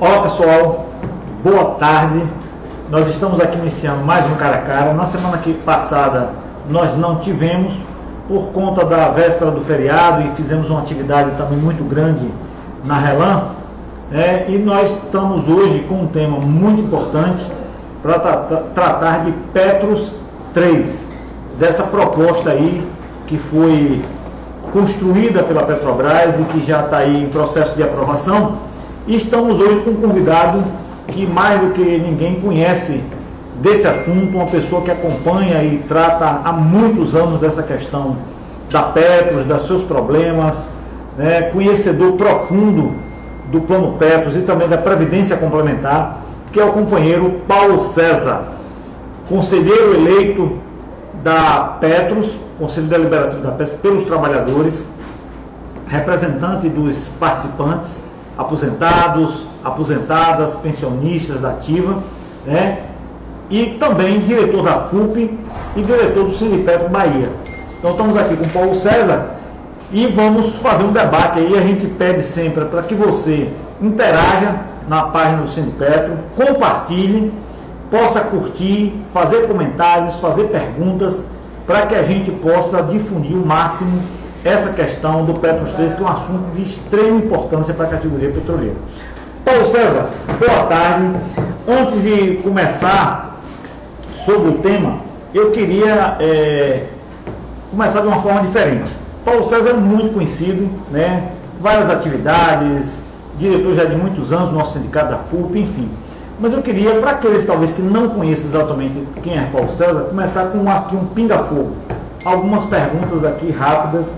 Olá pessoal, boa tarde. Nós estamos aqui iniciando mais um Cara a Cara. Na semana passada nós não tivemos, por conta da véspera do feriado, e fizemos uma atividade também muito grande na Relan, e nós estamos hoje com um tema muito importante para tratar de Petros 3, dessa proposta aí que foi construída pela Petrobras e que já está aí em processo de aprovação. E estamos hoje com um convidado que mais do que ninguém conhece desse assunto, uma pessoa que acompanha e trata há muitos anos dessa questão da Petros, dos seus problemas, conhecedor profundo do Plano Petros e também da Previdência Complementar, que é o companheiro Paulo César, conselheiro eleito da Petros, Conselho Deliberativo da Petros, pelos trabalhadores, representante dos participantes, aposentados, aposentadas, pensionistas da ativa, e também diretor da FUP e diretor do Sindipetro Bahia. Então estamos aqui com o Paulo César e vamos fazer um debate aí. A gente pede sempre para que você interaja na página do Sindipetro, compartilhe, possa curtir, fazer comentários, fazer perguntas, para que a gente possa difundir o máximo essa questão do Petros 3, que é um assunto de extrema importância para a categoria petroleira. Paulo César, boa tarde. Antes de começar sobre o tema, eu queria começar de uma forma diferente. Paulo César é muito conhecido, várias atividades, diretor já de muitos anos do nosso sindicato da FUP, enfim. Mas eu queria, para aqueles talvez que não conheçam exatamente quem é Paulo César, começar com aqui um pinga-fogo. Algumas perguntas aqui rápidas,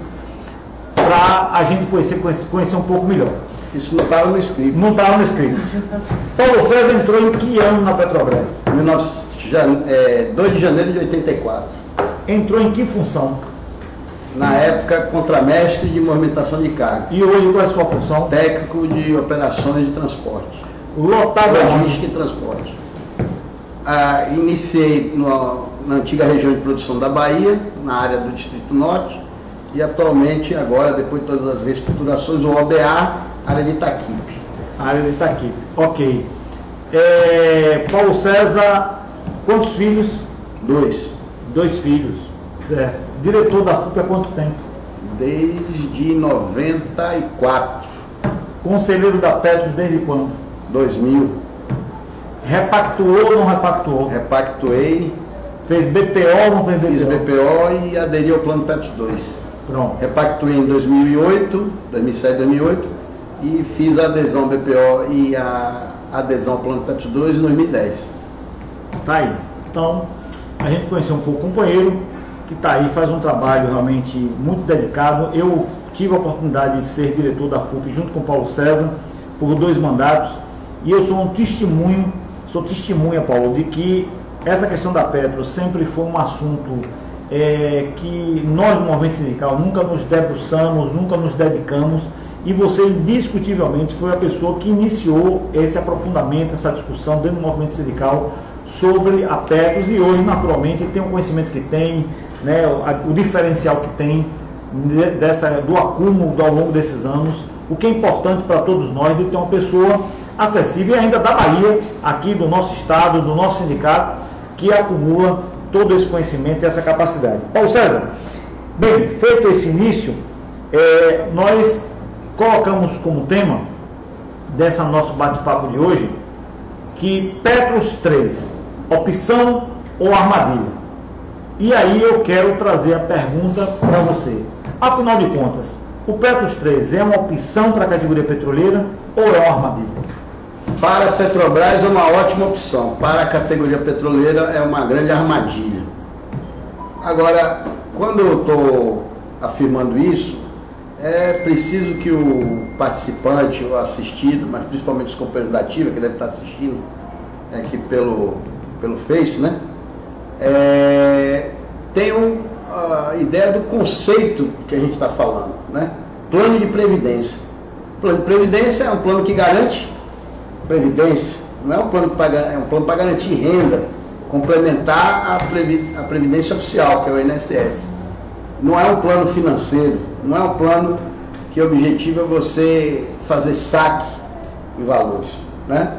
para a gente conhecer um pouco melhor. Isso não estava no script. Não estava no script. Paulo César entrou em que ano na Petrobras? 2 de janeiro de 84. Entrou em que função? Na época, contramestre de movimentação de carga. E hoje qual é a sua função? Técnico de operações de transporte. Lotado logística e transporte. Iniciei na antiga região de produção da Bahia, na área do Distrito Norte, e atualmente, agora, depois de todas as reestruturações, o OBA, área de Itaquipe. Área de Itaquipe, ok. Paulo César, quantos filhos? 2. 2 filhos, certo. Diretor da FUP há quanto tempo? Desde 94. Conselheiro da Petros desde quando? 2000. Repactuou ou não repactuou? Repactuei. Fez BPO ou não fez BPO? Fiz BPO e aderi ao Plano Petros 2. Pronto. Repactuei em 2007, 2008 e fiz a adesão ao BPO e a adesão ao Plano Petros 2 em 2010. Tá aí. Então, a gente conheceu um pouco o companheiro, que está aí, faz um trabalho realmente muito dedicado. Eu tive a oportunidade de ser diretor da FUP junto com o Paulo César por 2 mandatos, e eu sou testemunha, Paulo, de que essa questão da Petros sempre foi um assunto que nós do movimento sindical nunca nos debruçamos, nunca nos dedicamos, e você indiscutivelmente foi a pessoa que iniciou esse aprofundamento, essa discussão dentro do movimento sindical sobre a Petros, e hoje naturalmente tem o conhecimento que tem, o diferencial que tem do acúmulo ao longo desses anos, o que é importante para todos nós de ter uma pessoa acessível, e ainda da Bahia, aqui do nosso estado, do nosso sindicato, que acumula todo esse conhecimento e essa capacidade. Paulo César, bem, feito esse início, nós colocamos como tema dessa nosso bate-papo de hoje que Petros 3, opção ou armadilha? E aí eu quero trazer a pergunta para você. Afinal de contas, o Petros 3 é uma opção para a categoria petroleira ou é uma armadilha? Para a Petrobras é uma ótima opção, para a categoria petroleira é uma grande armadilha. Agora, quando eu estou afirmando isso, é preciso que o participante, o assistido, mas principalmente os companheiros da ativa, que devem estar assistindo aqui pelo Face, tenham a ideia do conceito que a gente está falando, Plano de previdência. Plano de previdência é um plano que garante previdência, não é um plano é um plano para garantir renda, complementar a previdência oficial, que é o INSS. Não é um plano financeiro, não é um plano que o objetivo é você fazer saque em valores. né?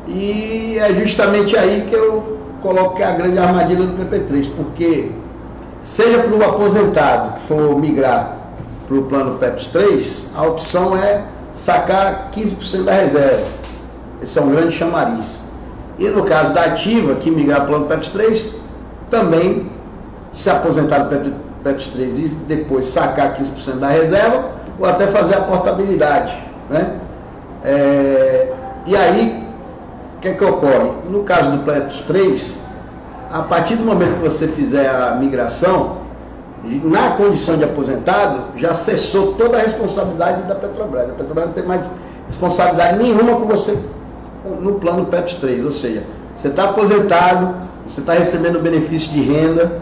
E é justamente aí que eu coloco que é a grande armadilha do PP3, porque seja para o aposentado que for migrar para o plano PEPS 3, a opção é sacar 15% da reserva. Esse é um grande chamariz. E no caso da ativa, que migrar para o plano PEPS 3, também se aposentar do PEPS 3 e depois sacar 15% da reserva, ou até fazer a portabilidade, né? E aí, o que é que ocorre? No caso do PEPS 3, a partir do momento que você fizer a migração, na condição de aposentado, já cessou toda a responsabilidade da Petrobras. A Petrobras não tem mais responsabilidade nenhuma com você no plano PEPS 3, ou seja, você está aposentado, você está recebendo benefício de renda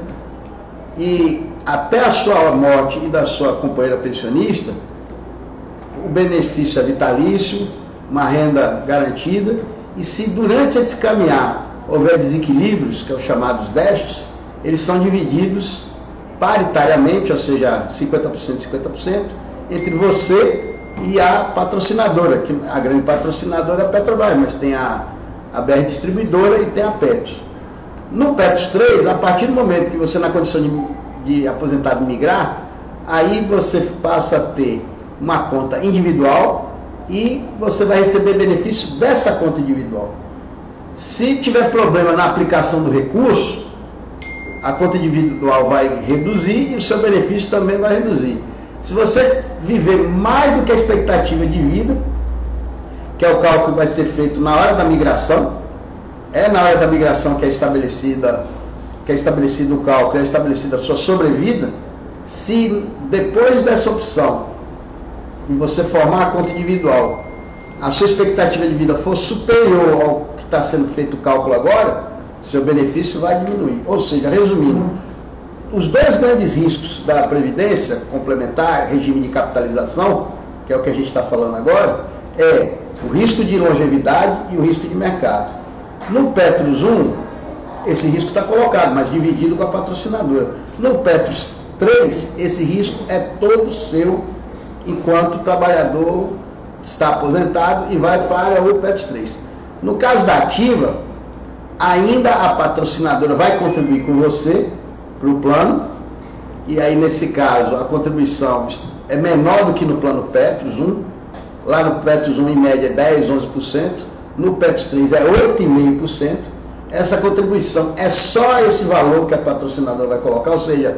e até a sua morte e da sua companheira pensionista, o benefício é vitalício, uma renda garantida, e se durante esse caminhar houver desequilíbrios, que é os chamados déficits, eles são divididos paritariamente, ou seja, 50%, 50%, entre você e a patrocinadora, que a grande patrocinadora é a Petrobras, mas tem a BR Distribuidora e tem a Petros. No PEPS 3, a partir do momento que você, na condição de aposentado migrar, aí você passa a ter uma conta individual e você vai receber benefício dessa conta individual. Se tiver problema na aplicação do recurso, a conta individual vai reduzir e o seu benefício também vai reduzir. Se você viver mais do que a expectativa de vida, que é o cálculo que vai ser feito na hora da migração, é na hora da migração que é estabelecido o cálculo, é estabelecida a sua sobrevida. Se depois dessa opção, e você formar a conta individual, a sua expectativa de vida for superior ao que está sendo feito o cálculo agora, seu benefício vai diminuir. Ou seja, resumindo, os dois grandes riscos da Previdência complementar, regime de capitalização, que é o que a gente está falando agora, é o risco de longevidade e o risco de mercado. No Petros 1, esse risco está colocado, mas dividido com a patrocinadora. No Petros 3, esse risco é todo seu, enquanto o trabalhador está aposentado e vai para o Petros 3. No caso da ativa, ainda a patrocinadora vai contribuir com você para o plano, e aí nesse caso a contribuição é menor do que no plano Petros 1. Lá no Petros 1 em média é 10, 11%, no Petros 3 é 8,5%. Essa contribuição é só esse valor que a patrocinadora vai colocar, ou seja,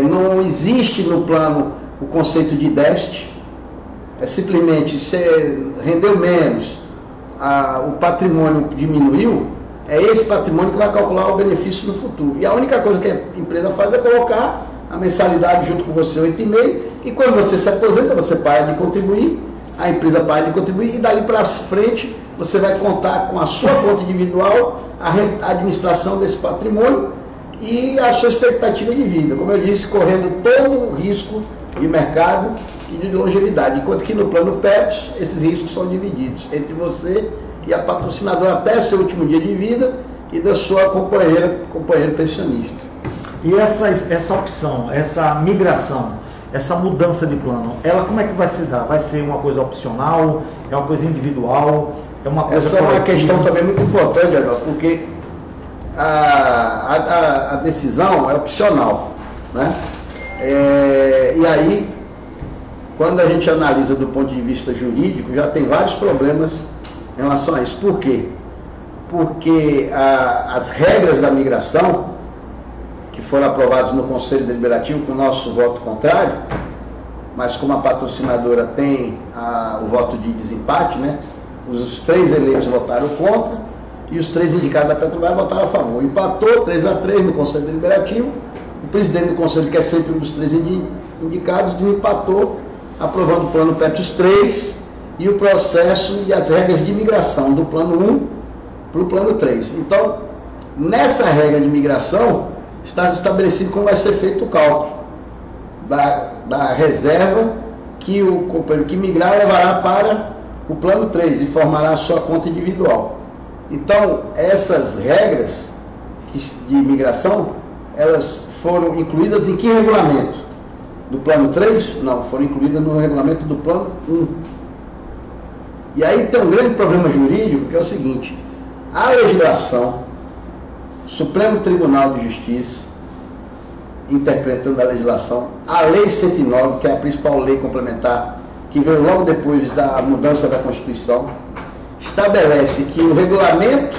não existe no plano o conceito de déficit, é simplesmente você rendeu menos, o patrimônio diminuiu, é esse patrimônio que vai calcular o benefício no futuro. E a única coisa que a empresa faz é colocar a mensalidade junto com você, 8,5%, e quando você se aposenta, você para de contribuir, a empresa para de contribuir, e dali para frente você vai contar com a sua conta individual, a administração desse patrimônio e a sua expectativa de vida. Como eu disse, correndo todo o risco de mercado e de longevidade, enquanto que no plano PEPS, esses riscos são divididos entre você e a patrocinadora até seu último dia de vida e da sua companheiro pensionista. E essa opção, essa migração, essa mudança de plano, ela como é que vai se dar? Vai ser uma coisa opcional? É uma coisa individual? É uma coisa Essa coletiva? É uma questão também muito importante, Adão, porque a decisão é opcional, né? E aí, quando a gente analisa do ponto de vista jurídico, já tem vários problemas em relação a isso. Por quê? Porque as regras da migração, que foram aprovadas no Conselho Deliberativo com o nosso voto contrário, mas como a patrocinadora tem o voto de desempate, né? Os 3 eleitos votaram contra e os 3 indicados da Petrobras votaram a favor. Empatou 3-3 no Conselho Deliberativo. O presidente do Conselho, que é sempre um dos 3 indicados, desempatou, aprovando o plano PEPS 3 e o processo e as regras de migração do plano 1 para o plano 3. Então, nessa regra de migração, está estabelecido como vai ser feito o cálculo da reserva que o companheiro que migrar levará para o plano 3 e formará a sua conta individual. Então, essas regras de migração, elas foram incluídas em que regulamento? Do plano 3? Não, foram incluídas no regulamento do plano 1. E aí tem um grande problema jurídico, que é o seguinte: a legislação, Supremo Tribunal de Justiça, interpretando a legislação, a Lei 109, que é a principal lei complementar, que veio logo depois da mudança da Constituição, estabelece que o regulamento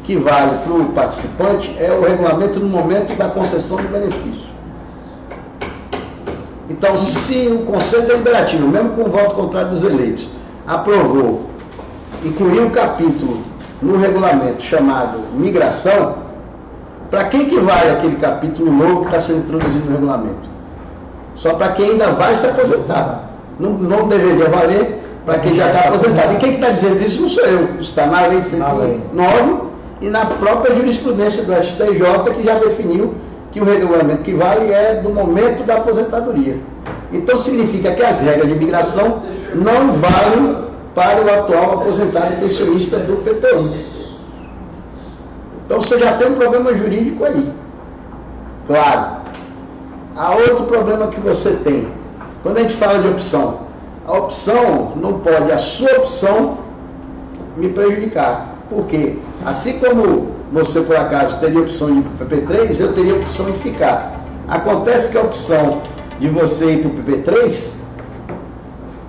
que vale para o participante é o regulamento no momento da concessão do benefício. Então, se o Conselho Deliberativo, mesmo com o voto contrário dos eleitos, aprovou, incluiu um capítulo no regulamento chamado migração, para quem que vale aquele capítulo novo que está sendo introduzido no regulamento? Só para quem ainda vai se aposentar. Não deveria valer para quem já está aposentado. E quem está dizendo isso não sou eu. Isso está na Lei 109 e na própria jurisprudência do STJ, que já definiu que o regulamento que vale é do momento da aposentadoria. Então significa que as regras de migração não valem para o atual aposentado pensionista do PTU. Então você já tem um problema jurídico aí. Claro. Há outro problema que você tem. Quando a gente fala de opção, a opção não pode, a sua opção, me prejudicar. Por quê? Assim como você, por acaso, teria opção de ir para o PP3, eu teria opção de ficar. Acontece que a opção de você ir para o PP3,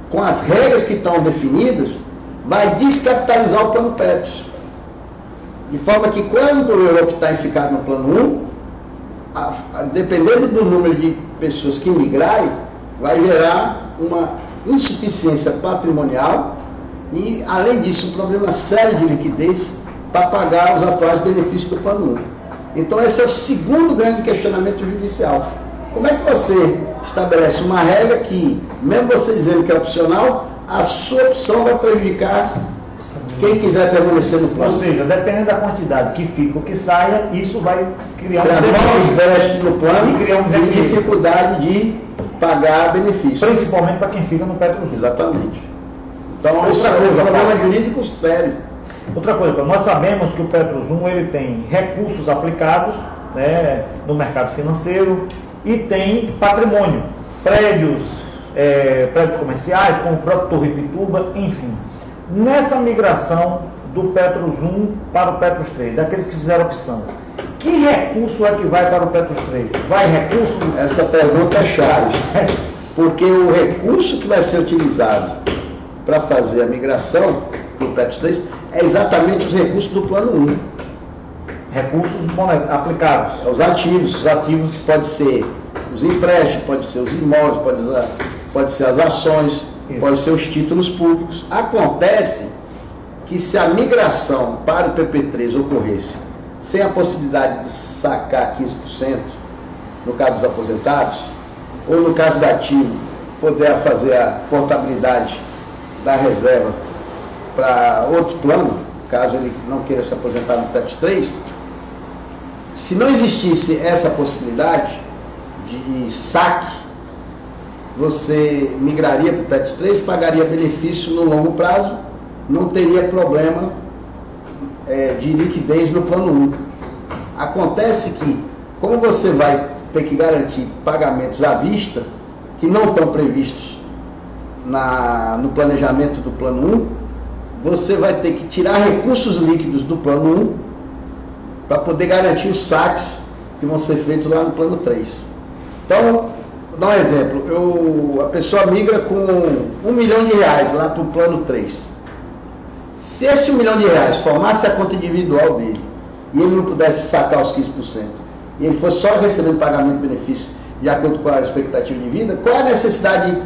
com as regras que estão definidas, vai descapitalizar o plano PET. De forma que quando eu optar em ficar no plano 1, dependendo do número de pessoas que migrarem, vai gerar uma insuficiência patrimonial e, além disso, um problema sério de liquidez para pagar os atuais benefícios do plano 1. Então, esse é o segundo grande questionamento judicial. Como é que você estabelece uma regra que, mesmo você dizendo que é opcional, a sua opção vai prejudicar quem quiser permanecer no plano? Ou seja, dependendo da quantidade que fica ou que saia, isso vai criar novos déficits no plano e criar e dificuldade de pagar benefícios. Principalmente para quem fica no Petro. Exatamente. Então, isso é um problema jurídico sério. Outra coisa, nós sabemos que o Petrus 1 ele tem recursos aplicados, né, no mercado financeiro e tem patrimônio, prédios comerciais, como o próprio Torre Pituba, enfim. Nessa migração do Petrus 1 para o Petrus 3, daqueles que fizeram opção, que recurso é que vai para o Petrus 3? Vai recurso? Essa pergunta é chave, porque o recurso que vai ser utilizado para fazer a migração do Petrus 3 é exatamente os recursos do plano 1. Recursos aplicados. Os ativos. Os ativos pode ser os empréstimos, pode ser os imóveis, pode ser as ações, pode ser os títulos públicos. Acontece que se a migração para o PP3 ocorresse sem a possibilidade de sacar 15%, no caso dos aposentados, ou no caso do ativo, poder fazer a portabilidade da reserva para outro plano, caso ele não queira se aposentar no PP3, se não existisse essa possibilidade de saque, você migraria para o PET 3, pagaria benefício no longo prazo, não teria problema de liquidez no plano 1. Acontece que, como você vai ter que garantir pagamentos à vista, que não estão previstos no planejamento do plano 1, você vai ter que tirar recursos líquidos do plano 1 para poder garantir os saques que vão ser feitos lá no plano 3. Então, vou dar um exemplo, a pessoa migra com R$1 milhão lá para o plano 3. Se esse R$1 milhão formasse a conta individual dele e ele não pudesse sacar os 15%, e ele fosse só recebendo pagamento de benefício de acordo com a expectativa de vida, qual é a necessidade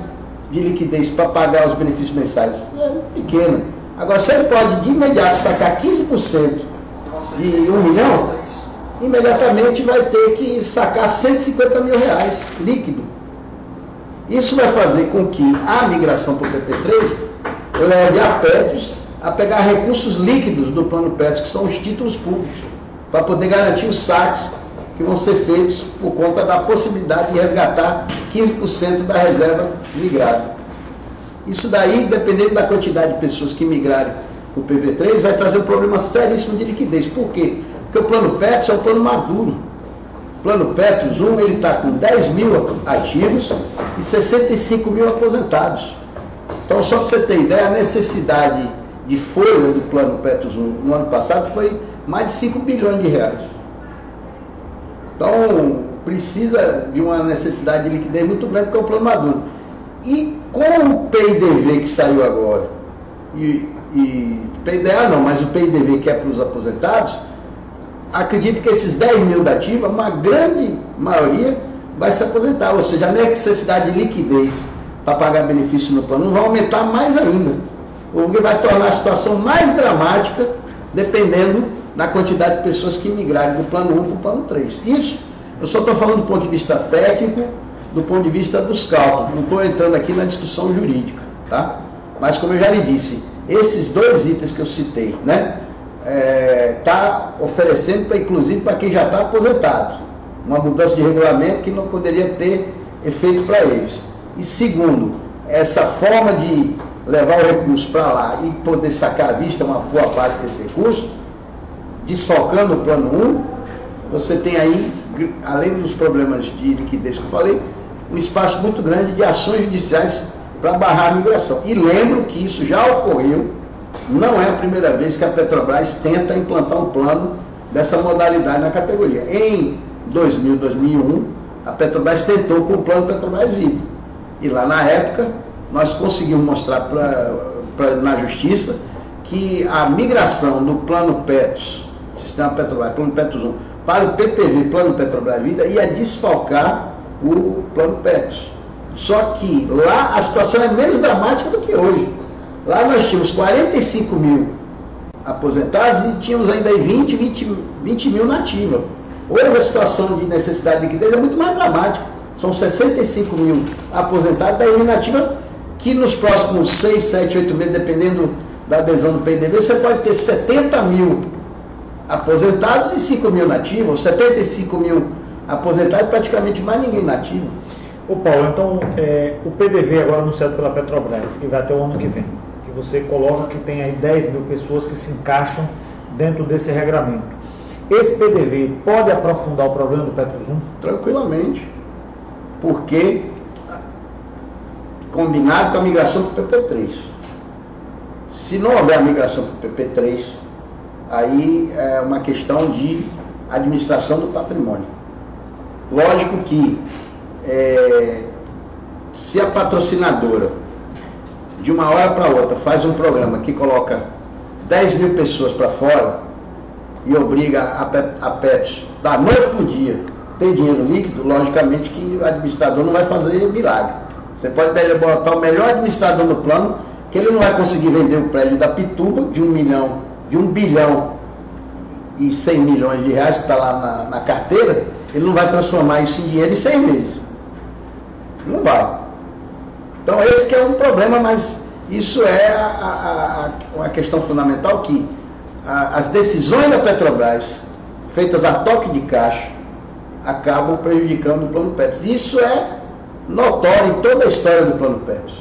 de liquidez para pagar os benefícios mensais? É pequena. Agora, se ele pode de imediato sacar 15% de R$1 milhão, imediatamente vai ter que sacar R$150 mil líquido. Isso vai fazer com que a migração para o PP3 leve a Petros a pegar recursos líquidos do plano Petros, que são os títulos públicos, para poder garantir os saques que vão ser feitos por conta da possibilidade de resgatar 15% da reserva migrada. Isso daí, dependendo da quantidade de pessoas que migrarem para o PP3, vai trazer um problema seríssimo de liquidez. Por quê? Porque o plano Petros é um plano maduro. O plano Petros 1, ele está com 10 mil ativos e 65 mil aposentados. Então, só para você ter ideia, a necessidade de folha do Plano Petros 1 no ano passado foi mais de 5 bilhões de reais. Então, precisa de uma necessidade de liquidez muito grande, porque é o plano maduro. E com o PIDV que saiu agora, PIDA não, mas o PIDV que é para os aposentados, acredito que esses 10 mil da ativa, uma grande maioria vai se aposentar, ou seja, a necessidade de liquidez para pagar benefício no plano vai aumentar mais ainda, o que vai tornar a situação mais dramática, dependendo da quantidade de pessoas que migrarem do plano 1 para o plano 3. Isso, eu só estou falando do ponto de vista técnico, do ponto de vista dos cálculos, não estou entrando aqui na discussão jurídica, tá? Mas como eu já lhe disse, esses dois itens que eu citei, né, está oferecendo, inclusive para quem já está aposentado, uma mudança de regulamento que não poderia ter efeito para eles. E segundo, essa forma de levar o recurso para lá e poder sacar à vista uma boa parte desse recurso, desfalcando o plano 1, você tem aí, além dos problemas de liquidez que eu falei, um espaço muito grande de ações judiciais para barrar a migração. E lembro que isso já ocorreu, não é a primeira vez que a Petrobras tenta implantar um plano dessa modalidade na categoria. Em 2000, 2001, a Petrobras tentou com o plano Petrobras Vida. E lá na época, nós conseguimos mostrar na Justiça que a migração do plano Petros, Sistema Petrobras, plano Petros 1, para o PPV, plano Petrobras Vida, ia desfalcar o plano Petros. Só que lá a situação é menos dramática do que hoje. Lá nós tínhamos 45 mil aposentados e tínhamos ainda 20 mil na ativa. Hoje a situação de necessidade de liquidez é muito mais dramática. São 65 mil aposentados da inativa, que nos próximos 6, 7, 8 meses, dependendo da adesão do PIDV, você pode ter 70 mil aposentados e 5 mil nativos, ou 75 mil aposentados e praticamente mais ninguém nativo. Ô Paulo, então o PDV agora anunciado pela Petrobras, que vai até o ano que vem, que você coloca que tem aí 10 mil pessoas que se encaixam dentro desse regramento. Esse PDV pode aprofundar o problema do Petros 1? Tranquilamente, porque combinado com a migração para o PP3. Se não houver a migração para o PP3, aí é uma questão de administração do patrimônio. Lógico que se a patrocinadora de uma hora para outra faz um programa que coloca 10 mil pessoas para fora e obriga a Petros da noite para o dia ter dinheiro líquido, logicamente que o administrador não vai fazer milagre. Você pode botar o melhor administrador no plano, que ele não vai conseguir vender o prédio da Pituba de 1 bilhão e 100 milhões de reais que está lá na carteira, ele não vai transformar isso em dinheiro em 6 meses. Não vai. Então esse que é um problema, mas isso é uma questão fundamental, que as decisões da Petrobras, feitas a toque de caixa, acabam prejudicando o plano Petros. Isso é notório em toda a história do plano Petros.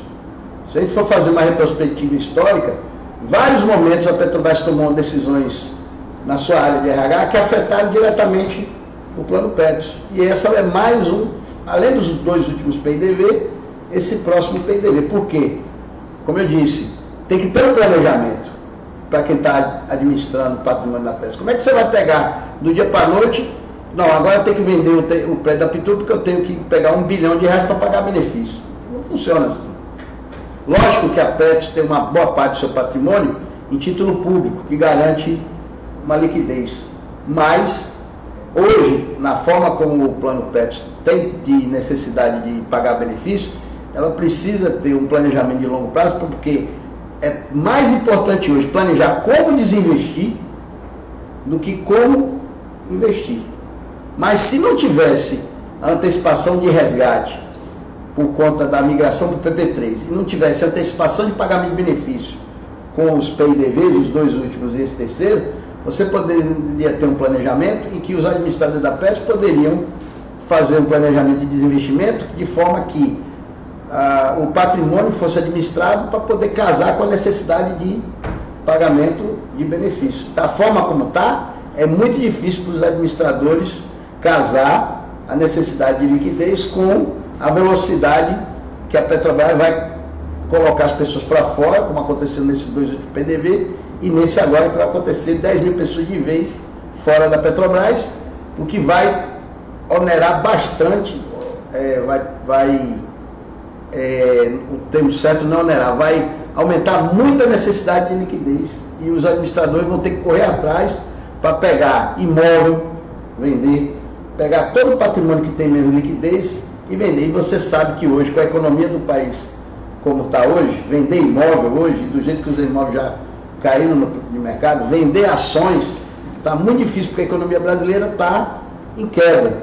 Se a gente for fazer uma retrospectiva histórica, vários momentos a Petrobras tomou decisões na sua área de RH que afetaram diretamente o plano Petros. E essa é mais um, além dos dois últimos PIDV, esse próximo PIDV. Por quê? Como eu disse, tem que ter um planejamento para quem está administrando o patrimônio da Petros. Como é que você vai pegar do dia para a noite? Não, agora eu tenho que vender o prédio da Pituba porque eu tenho que pegar 1 bilhão de reais para pagar benefício. Não funciona assim. Lógico que a Petros tem uma boa parte do seu patrimônio em título público, que garante uma liquidez. Mas, hoje, na forma como o plano Petros tem de necessidade de pagar benefício, ela precisa ter um planejamento de longo prazo, porque é mais importante hoje planejar como desinvestir do que como investir. Mas se não tivesse a antecipação de resgate por conta da migração para o PP3 e não tivesse antecipação de pagamento de benefício com os PIDVs, os dois últimos e esse terceiro, você poderia ter um planejamento em que os administradores da Petros poderiam fazer um planejamento de desinvestimento de forma que o patrimônio fosse administrado para poder casar com a necessidade de pagamento de benefício. Da forma como está, é muito difícil para os administradores casar a necessidade de liquidez com a velocidade que a Petrobras vai colocar as pessoas para fora, como aconteceu nesses 2 últimos PDV, e nesse agora que vai acontecer 10 mil pessoas de vez fora da Petrobras, o que vai onerar bastante, o termo certo não onerar, vai aumentar muito a necessidade de liquidez, e os administradores vão ter que correr atrás para pegar imóvel, vender, pegar todo o patrimônio que tem mesmo liquidez e vender. E você sabe que hoje, com a economia do país como está hoje, vender imóvel hoje, do jeito que os imóveis já caíram no mercado, vender ações, está muito difícil, porque a economia brasileira está em queda.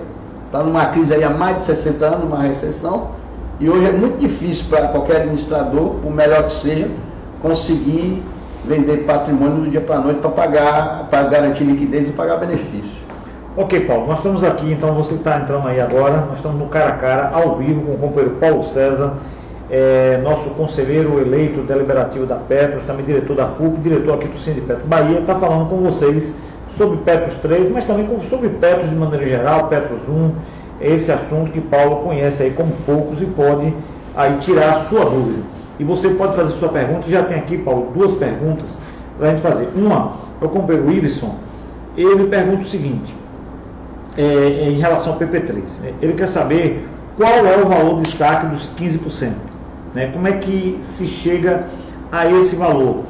Está numa crise aí há mais de 60 anos, uma recessão, e hoje é muito difícil para qualquer administrador, por melhor que seja, conseguir vender patrimônio do dia para a noite para pagar, para garantir liquidez e pagar benefício. Ok, Paulo, nós estamos aqui, então você está entrando aí agora, nós estamos no cara a cara, ao vivo, com o companheiro Paulo César, nosso conselheiro eleito deliberativo da Petros, também diretor da FUP, diretor aqui do Sindipetro Bahia, está falando com vocês sobre Petros 3, mas também sobre Petros de maneira geral, Petros 1, esse assunto que Paulo conhece aí como poucos e pode aí tirar a sua dúvida. E você pode fazer sua pergunta, já tem aqui, Paulo, 2 perguntas para a gente fazer. Uma, eu comprei o Iveson, ele pergunta o seguinte, em relação ao PP3, ele quer saber qual é o valor de saque dos 15%, como é que se chega a esse valor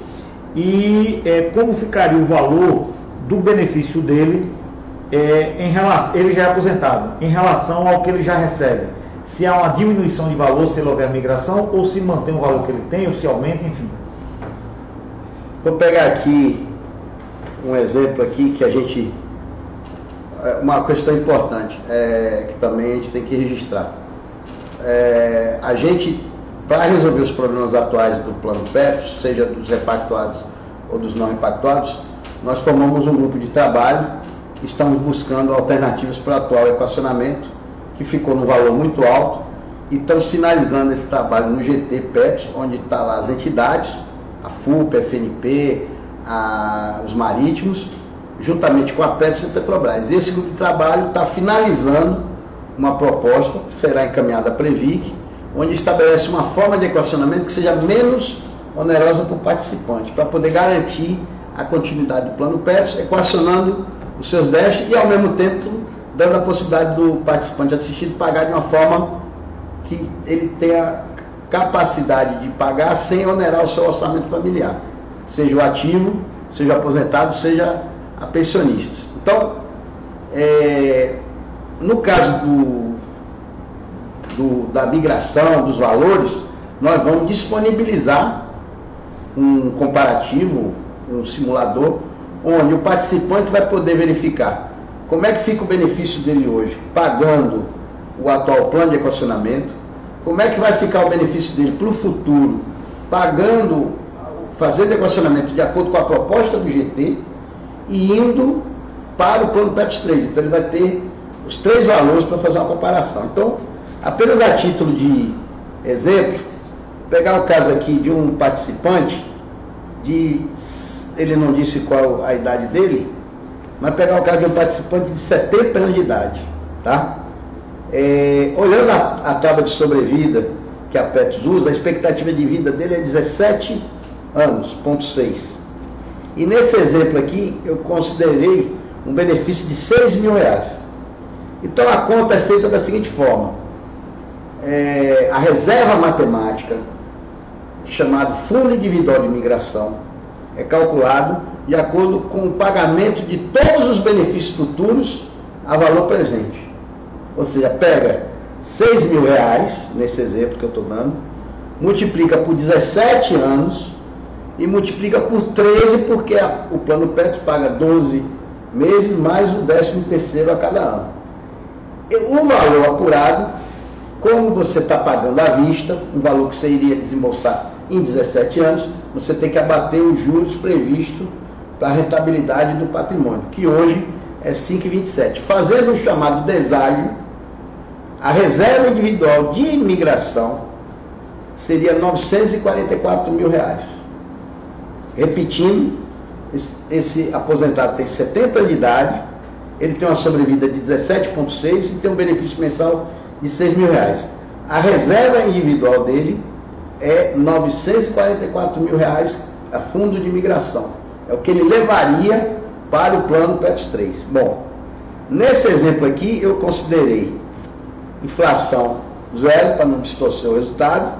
e como ficaria o valor do benefício dele em relação, ele já é aposentado, em relação ao que ele já recebe, se há uma diminuição de valor se ele houver migração, ou se mantém o valor que ele tem, ou se aumenta, enfim. Vou pegar aqui um exemplo aqui que a gente, uma questão importante, que também a gente tem que registrar. A gente, para resolver os problemas atuais do plano Petros, seja dos repactuados ou dos não repactuados, nós formamos um grupo de trabalho, estamos buscando alternativas para o atual equacionamento, que ficou num valor muito alto, e estamos finalizando esse trabalho no GT Petros, onde está lá as entidades, a FUP, a FNP, os marítimos, juntamente com a Petros e a Petrobras. Esse grupo de trabalho está finalizando uma proposta que será encaminhada à Previc, onde estabelece uma forma de equacionamento que seja menos onerosa para o participante, para poder garantir a continuidade do plano Petros, equacionando os seus déficits e, ao mesmo tempo, dando a possibilidade do participante assistido pagar de uma forma que ele tenha capacidade de pagar sem onerar o seu orçamento familiar, seja o ativo, seja o aposentado, seja a pensionistas. Então, no caso da migração, dos valores, nós vamos disponibilizar um comparativo, um simulador, onde o participante vai poder verificar como é que fica o benefício dele hoje, pagando o atual plano de equacionamento, como é que vai ficar o benefício dele para o futuro, pagando, fazendo equacionamento de acordo com a proposta do GT e indo para o plano Petros 3. Então ele vai ter os 3 valores para fazer uma comparação. Então, apenas a título de exemplo, pegar o caso aqui de um participante, ele não disse qual a idade dele, mas pegar o caso de um participante de 70 anos de idade, tá? Olhando a tábua de sobrevida que a Petros usa, a expectativa de vida dele é 17 anos, ponto 6. E nesse exemplo aqui, eu considerei um benefício de R$6.000. Então a conta é feita da seguinte forma: a reserva matemática, chamado Fundo Individual de Imigração, é calculado de acordo com o pagamento de todos os benefícios futuros a valor presente. Ou seja, pega R$6.000, nesse exemplo que eu estou dando, multiplica por 17 anos e multiplica por 13, porque o plano Petros paga 12 meses mais o 13º a cada ano. E o valor apurado, como você está pagando à vista, um valor que você iria desembolsar em 17 anos, você tem que abater os juros previstos para a rentabilidade do patrimônio, que hoje é 5,27. Fazendo o chamado deságio, a reserva individual de imigração seria R$944.000. Repetindo, esse aposentado tem 70 anos de idade, ele tem uma sobrevida de 17,6 e tem um benefício mensal de R$6.000. A reserva individual dele é R$ 944 mil a fundo de imigração. É o que ele levaria para o plano PET 3. Bom, nesse exemplo aqui eu considerei inflação zero para não distorcer o resultado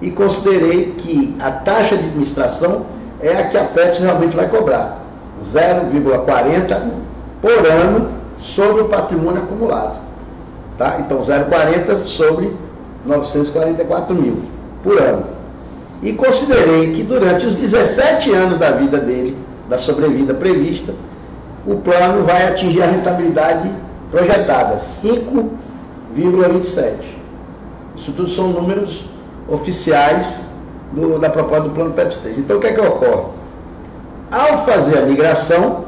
e considerei que a taxa de administração é a que a PET realmente vai cobrar, 0,40 por ano sobre o patrimônio acumulado. Tá? Então 0,40 sobre 944 mil por ano. E considerei que durante os 17 anos da vida dele, da sobrevida prevista, o plano vai atingir a rentabilidade projetada, 5,27. Isso tudo são números oficiais da proposta do plano PET 3. Então o que é que ocorre? Ao fazer a migração,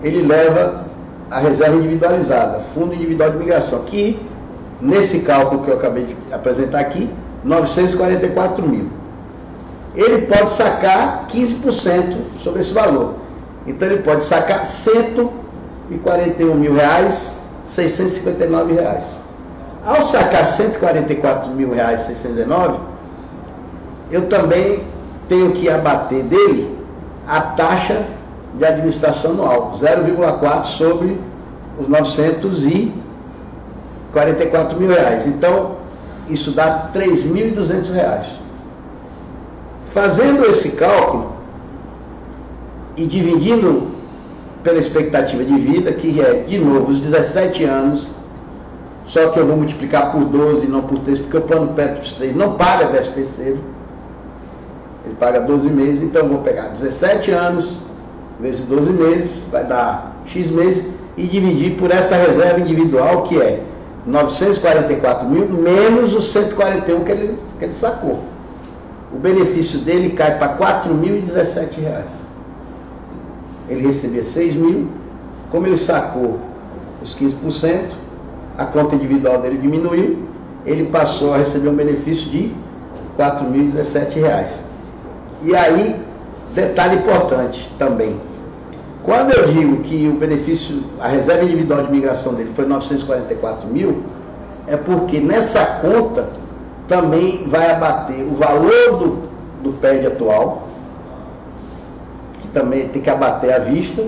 ele leva a reserva individualizada, fundo individual de migração, que nesse cálculo que eu acabei de apresentar aqui, 944 mil. Ele pode sacar 15% sobre esse valor. Então ele pode sacar R$ 141.659. Ao sacar R$ 144.619, eu também tenho que abater dele a taxa de administração anual, 0,4 sobre os R$ 944 mil. Então, isso dá R$ 3.200. Fazendo esse cálculo e dividindo pela expectativa de vida, que é, de novo, os 17 anos, só que eu vou multiplicar por 12 e não por 3, porque o plano PET 3 não paga 10%, ele paga 12 meses, então eu vou pegar 17 anos vezes 12 meses, vai dar X meses, e dividir por essa reserva individual, que é 944 mil, menos os 141 que ele sacou. O benefício dele cai para R$ 4.017. Ele recebia 6 mil, como ele sacou os 15%, a conta individual dele diminuiu, ele passou a receber um benefício de R$ 4.017. E aí, detalhe importante também, quando eu digo que o benefício, a reserva individual de migração dele foi 944 mil, é porque nessa conta também vai abater o valor do PED atual, que também tem que abater à vista,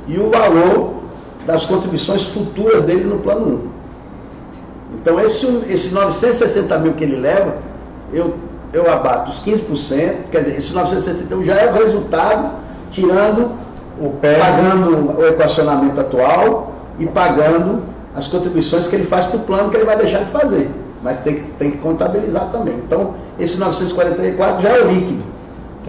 e o valor das contribuições futuras dele no plano 1. Então esse 960 mil que ele leva, eu abato os 15%, quer dizer, esse 961 já é o resultado, tirando pagando o equacionamento atual e pagando as contribuições que ele faz para o plano que ele vai deixar de fazer. Mas tem que contabilizar também. Então, esse 944 já é o líquido.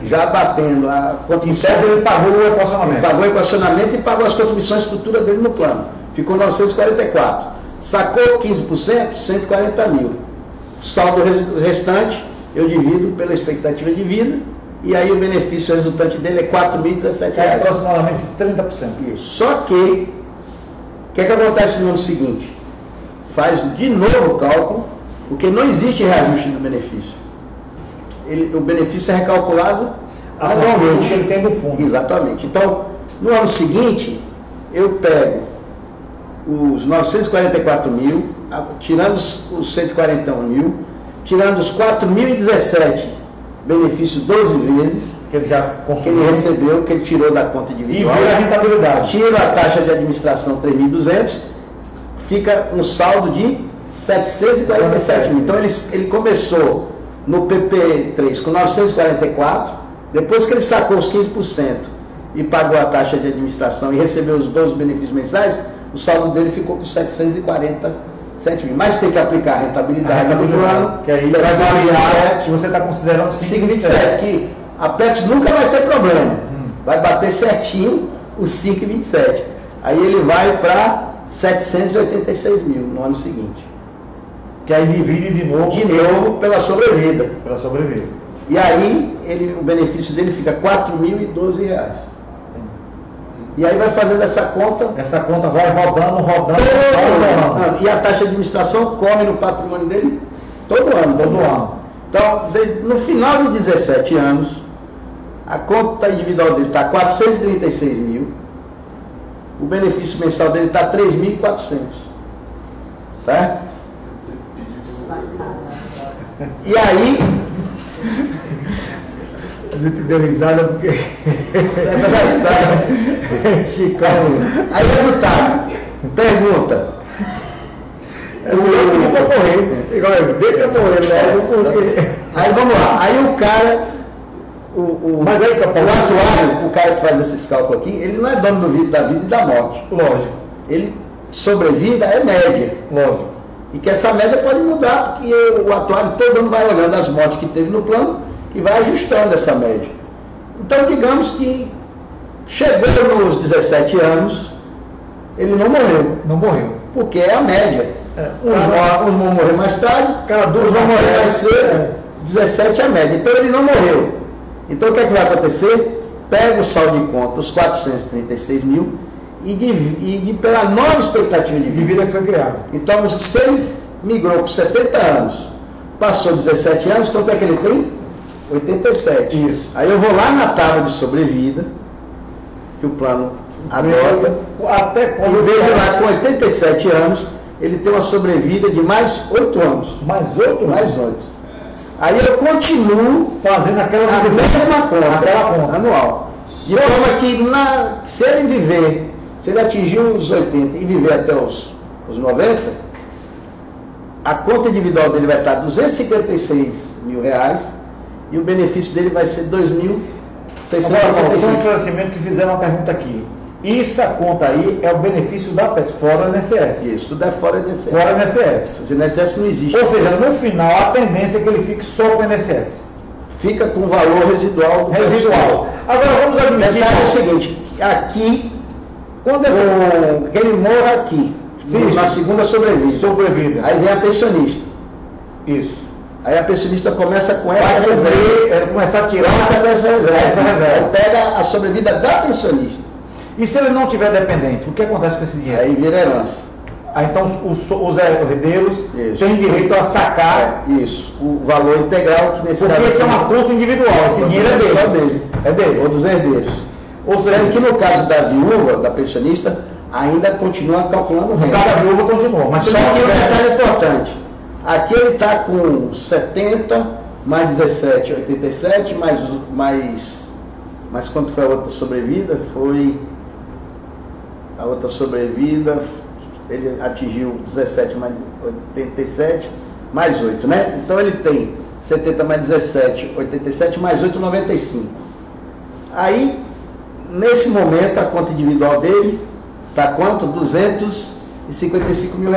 Já batendo a contribuição. Ele pagou o equacionamento. Ele pagou o equacionamento e pagou as contribuições futuras dele no plano. Ficou 944. Sacou 15%, 140 mil. O saldo restante, eu divido pela expectativa de vida. E aí o benefício resultante dele é R$ 4.017. É aproximadamente 30%. Isso. Só que, o que acontece no ano seguinte? Faz de novo o cálculo, porque não existe reajuste do benefício. O benefício é recalculado anualmente. Que ele tem do fundo. Exatamente. Então, no ano seguinte, eu pego os 944 mil, tirando os 141 mil, tirando os 4.017 benefício 12 vezes, que ele já consumiu, que ele recebeu, que ele tirou da conta individual. E vira a rentabilidade. Tira a taxa de administração 3.200, fica um saldo de 747 mil. Então ele começou no PP3 com 944, depois que ele sacou os 15% e pagou a taxa de administração e recebeu os 12 benefícios mensais, o saldo dele ficou com 747 mil. Mas tem que aplicar a rentabilidade do plano, que aí vai variar, que você está considerando 5,27, que a PET nunca vai ter problema. Vai bater certinho os 5,27. Aí ele vai para 786 mil no ano seguinte. Que aí divide de novo pela sobrevida. Pela sobrevida. E aí o benefício dele fica R$ 4.012. E aí vai fazendo essa conta. Essa conta vai rodando. E a taxa de administração come no patrimônio dele todo ano. Então, no final de 17 anos, a conta individual dele está 436 mil. O benefício mensal dele está 3.400. Certo? E aí... A gente deu risada porque... Chicão. Aí, resultado. Pergunta. Deixa eu morrer logo, porque... Aí, vamos lá. Aí o cara... Mas aí, o atuário, o cara que faz esses cálculos aqui, ele não é dono da vida e da morte. Lógico. Ele, sobrevida, é média. Lógico. E que essa média pode mudar, porque o atuário todo ano vai olhando as mortes que teve no plano e vai ajustando essa média. Então, digamos que chegou nos 17 anos, ele não morreu. Não morreu. Porque é a média. Uns vão morrer mais tarde, outros vão morrer mais cedo. 17 é a média. Então, ele não morreu. Então, o que é que vai acontecer? Pega o saldo de conta, os 436 mil, e divide pela nova expectativa de vida que foi criada. Então, se ele migrou por 70 anos, passou 17 anos, então o que é que ele tem? 87. Isso. Aí eu vou lá na tábua de sobrevida, que o plano adota, até quando e vejo lá com 87 anos, ele tem uma sobrevida de mais 8 anos. Mais 8? Mais 8. Aí eu continuo fazendo a mesma conta anual. De forma que se ele viver, se ele atingir os 80 e viver até os 90, a conta individual dele vai estar R$256 mil e o benefício dele vai ser R$2.665. Só um esclarecimento que fizeram uma pergunta aqui. Essa conta aí é o benefício da pessoa fora do INSS. Isso, tudo é fora do INSS. Fora do INSS. O INSS não existe. Ou seja, no final a tendência é que ele fique só com o INSS. Fica com o valor residual. Agora vamos admitir. É o seguinte, aqui, quando ele morra aqui, na segunda sobrevida. Aí vem a pensionista. Isso. Aí a pensionista começa com essa reserva. Começar a tirar essa reserva. Aí pega a sobrevida da pensionista. E se ele não tiver dependente, o que acontece com esse dinheiro? Aí vira herança. Aí então os herdeiros têm direito a sacar o valor integral que nesse caso. Porque isso é uma conta individual, esse dinheiro é dele. Ou dos herdeiros. Ou seja, que no caso da viúva, da pensionista, ainda continua calculando renda. Cada viúva continua. Mas só que um detalhe importante. Aqui ele está com 70, mais 17, 87, mais quanto foi a outra sobrevida? A outra sobrevida, ele atingiu 17 mais 87, mais 8, né? Então ele tem 70 mais 17, 87 mais 8, 95. Aí, nesse momento, a conta individual dele está quanto? R$255 mil.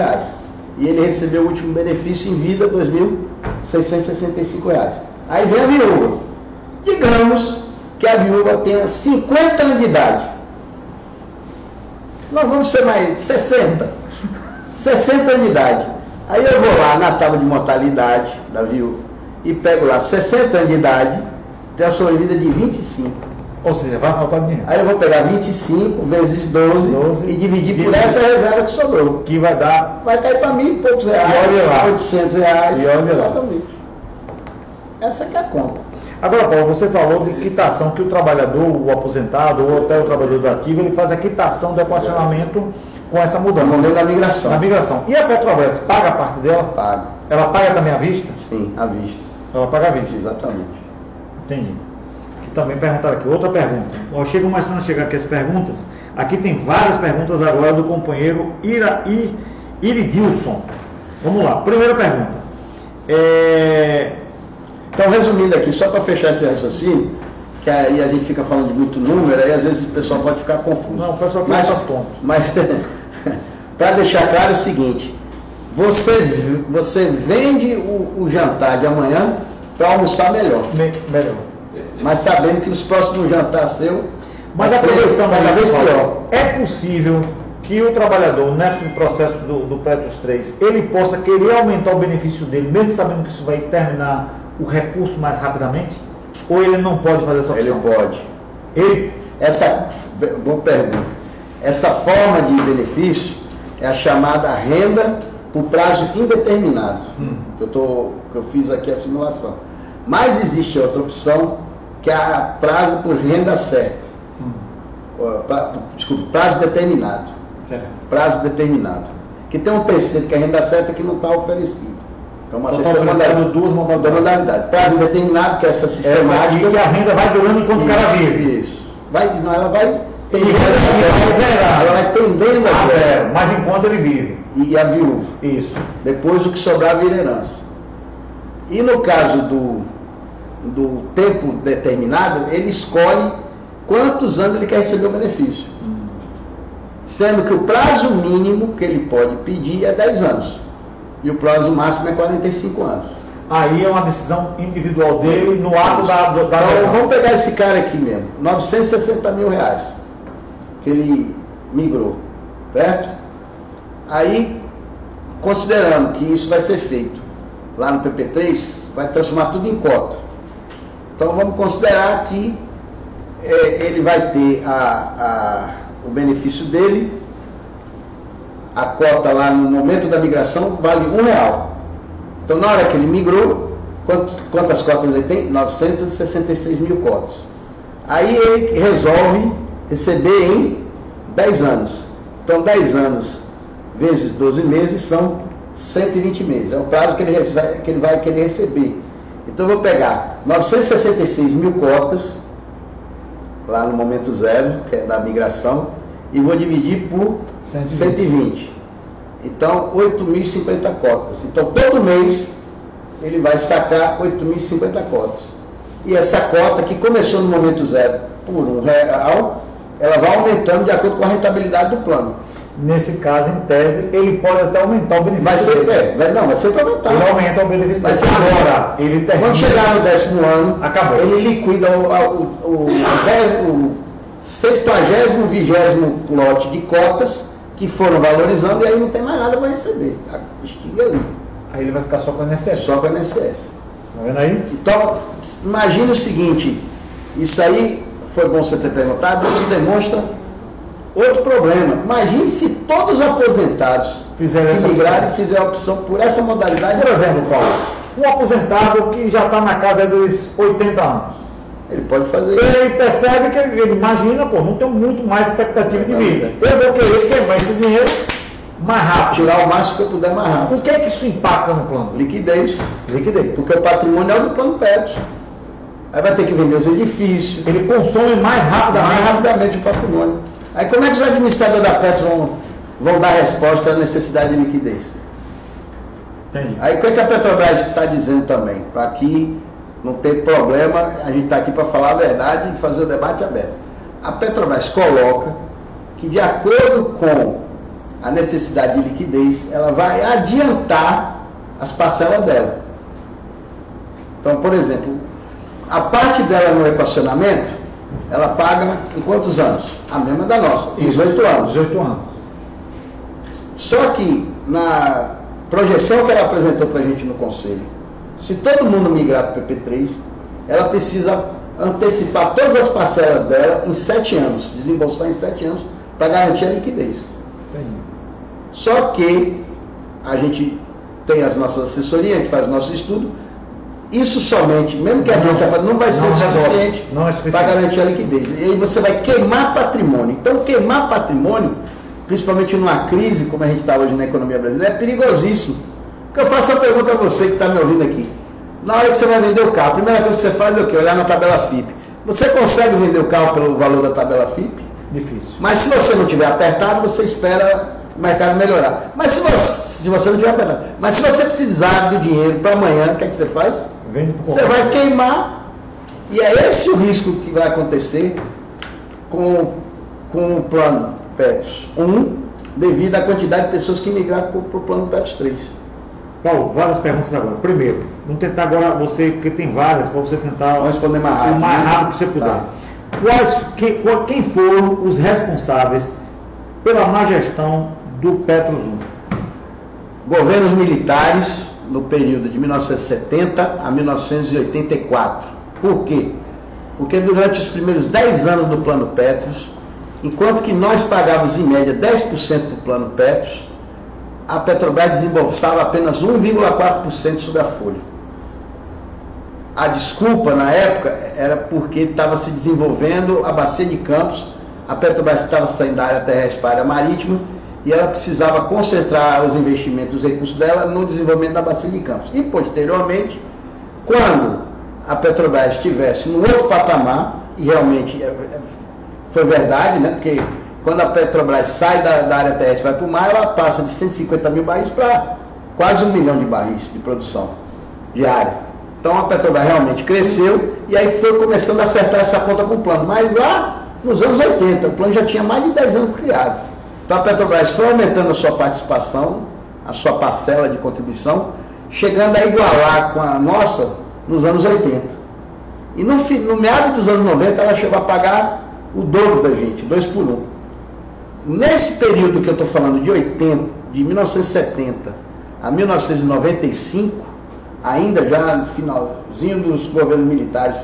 E ele recebeu o último benefício em vida, R$2.665. Aí vem a viúva. Digamos que a viúva tenha 50 anos de idade. Nós vamos ser mais 60 anos de idade. Aí eu vou lá na tábua de mortalidade da viúva e pego lá 60 anos de idade, tem a sobrevida de 25. Ou seja, vai faltar dinheiro. Aí eu vou pegar 25 vezes 12 e dividir por essa reserva que sobrou. Que vai dar... Vai cair para R$1.000 e poucos, R$800. E olha lá. Exatamente. Essa que é a conta. Agora, Paulo, você falou de quitação, que o trabalhador, o aposentado, ou até o trabalhador ativo, ele faz a quitação do equacionamento com essa mudança. No momento da migração. Na migração. E a Petrobras paga a parte dela? Paga. Ela paga também à vista? Sim, à vista. Ela paga à vista? Exatamente. Entendi. Também perguntaram aqui, outra pergunta. Eu chego mais não chegar aqui as perguntas. Aqui tem várias perguntas agora do companheiro Iridilson. Vamos lá, primeira pergunta. Então, resumindo aqui, só para fechar esse raciocínio, que aí a gente fica falando de muito número, aí às vezes o pessoal pode ficar confuso. Não, o pessoal fica tonto. Mas para deixar claro é o seguinte, você vende o jantar de amanhã para almoçar melhor. Melhor. Mas sabendo que os próximos jantar seu mas aproveitando cada vez pior. É possível que o trabalhador, nesse processo do Petros 3, ele possa querer aumentar o benefício dele, mesmo sabendo que isso vai terminar o recurso mais rapidamente? Ou ele não pode fazer essa opção? Ele pode. Boa pergunta. Essa forma de benefício é a chamada renda por prazo indeterminado. Que eu fiz aqui a simulação. Mas existe outra opção, que é a prazo por renda certa. Prazo determinado. Certo. Prazo determinado. Que tem um terceiro, que é a renda certa, que não está oferecido. É uma Só terceira estão modalidade. duas modalidades. Prazo indeterminado, que é essa sistemática. Que a renda vai durando enquanto o cara vive. Isso. Não, ela vai tendendo ela vai tendendo a zero. Mas enquanto ele vive. E a viúva. Isso. Depois o que sobrar vira herança. E no caso do tempo determinado, ele escolhe quantos anos ele quer receber o benefício. Sendo que o prazo mínimo que ele pode pedir é 10 anos. E o prazo máximo é 45 anos. Aí é uma decisão individual dele no ato da então, vamos pegar esse cara aqui mesmo, 960 mil reais, que ele migrou, certo? Aí, considerando que isso vai ser feito lá no PP3, vai transformar tudo em cota. Então vamos considerar que ele vai ter o benefício dele, a cota lá no momento da migração vale R$1. Então na hora que ele migrou, quantas cotas ele tem? 966 mil cotas. Aí ele resolve receber em 10 anos. Então 10 anos vezes 12 meses são 120 meses. É o prazo que ele vai querer receber. Então eu vou pegar 966 mil cotas, lá no momento zero, que é da migração, e vou dividir por 120. Então, 8.050 cotas. Então, todo mês, ele vai sacar 8.050 cotas. E essa cota, que começou no momento zero por R$1, ela vai aumentando de acordo com a rentabilidade do plano. Nesse caso, em tese, ele pode até aumentar o benefício. Vai ser para aumentar. Ele aumenta o benefício. Vai ser agora. Ele termina. Quando chegar no 10º ano, acabou. Ele liquida o 70º, 20º lote de cotas que foram valorizando e aí não tem mais nada para receber. Estiga ali. Aí ele vai ficar só com o INSS. Só com o INSS. Tá vendo aí? Então, imagine o seguinte, isso aí foi bom você ter perguntado, isso demonstra outro problema. Imagine se todos os aposentados que migrarem fizeram a opção por essa modalidade. Por exemplo, Paulo, um aposentado que já está na casa dos 80 anos. Ele pode fazer isso. Ele percebe que ele imagina, pô, não tem muito mais expectativa de vida. Eu vou querer queimar esse dinheiro mais rápido. Tirar o máximo que eu puder mais rápido. O que é que isso impacta no plano? Liquidez. Liquidez. Porque o patrimônio é o do plano PET. Aí vai ter que vender os edifícios. Ele consome mais rapidamente o patrimônio. Aí como é que os administradores da Petro vão dar resposta à necessidade de liquidez? Entendi. Aí o que a Petrobras está dizendo também? Para que não ter problema, a gente está aqui para falar a verdade e fazer o debate aberto. A Petrobras coloca que, de acordo com a necessidade de liquidez, ela vai adiantar as parcelas dela. Então, por exemplo, a parte dela no equacionamento, ela paga em quantos anos? A mesma da nossa, 18 anos. 18 anos. Só que, na projeção que ela apresentou para a gente no Conselho, se todo mundo migrar para o PP3, ela precisa antecipar todas as parcelas dela em 7 anos, desembolsar em 7 anos para garantir a liquidez. Entendi. Só que a gente tem as nossas assessorias, a gente faz o nosso estudo, isso somente, mesmo que a gente não vai ser suficiente para garantir a liquidez. E aí você vai queimar patrimônio. Então, queimar patrimônio, principalmente numa crise como a gente está hoje na economia brasileira, é perigosíssimo. Porque eu faço uma pergunta a você que está me ouvindo aqui. Na hora que você vai vender o carro, a primeira coisa que você faz é o quê? Olhar na tabela FIP. Você consegue vender o carro pelo valor da tabela FIP? Difícil. Mas se você não tiver apertado, você espera o mercado melhorar. Mas se você não tiver apertado, mas se você precisar do dinheiro para amanhã, o que é que você faz? Você vai queimar. E é esse o risco que vai acontecer com o plano PETS 1, devido à quantidade de pessoas que migraram para o plano PETS 3. Paulo, várias perguntas agora. Primeiro, vamos tentar agora, você, porque tem várias, para você tentar responder mais rápido. O mais rápido que você puder. Tá. Quem foram os responsáveis pela má gestão do Petros 1? Governos militares no período de 1970 a 1984. Por quê? Porque durante os primeiros 10 anos do plano Petros, enquanto que nós pagávamos em média 10% do plano Petros, a Petrobras desembolsava apenas 1,4% sobre a folha. A desculpa na época era porque estava se desenvolvendo a bacia de Campos, a Petrobras estava saindo da área terrestre para a área marítima, e ela precisava concentrar os investimentos, os recursos dela no desenvolvimento da Bacia de Campos. E, posteriormente, quando a Petrobras estivesse num outro patamar, e realmente foi verdade, né? Porque quando a Petrobras sai da área terrestre e vai para o mar, ela passa de 150 mil barris para quase 1 milhão de barris de produção diária. Então a Petrobras realmente cresceu e aí foi começando a acertar essa conta com o plano. Mas lá nos anos 80, o plano já tinha mais de 10 anos criado. Então a Petrobras foi aumentando a sua participação, a sua parcela de contribuição, chegando a igualar com a nossa nos anos 80. E no meado dos anos 90 ela chegou a pagar o dobro da gente, 2 por 1. Nesse período que eu estou falando, de 1970 a 1995, ainda já no finalzinho dos governos militares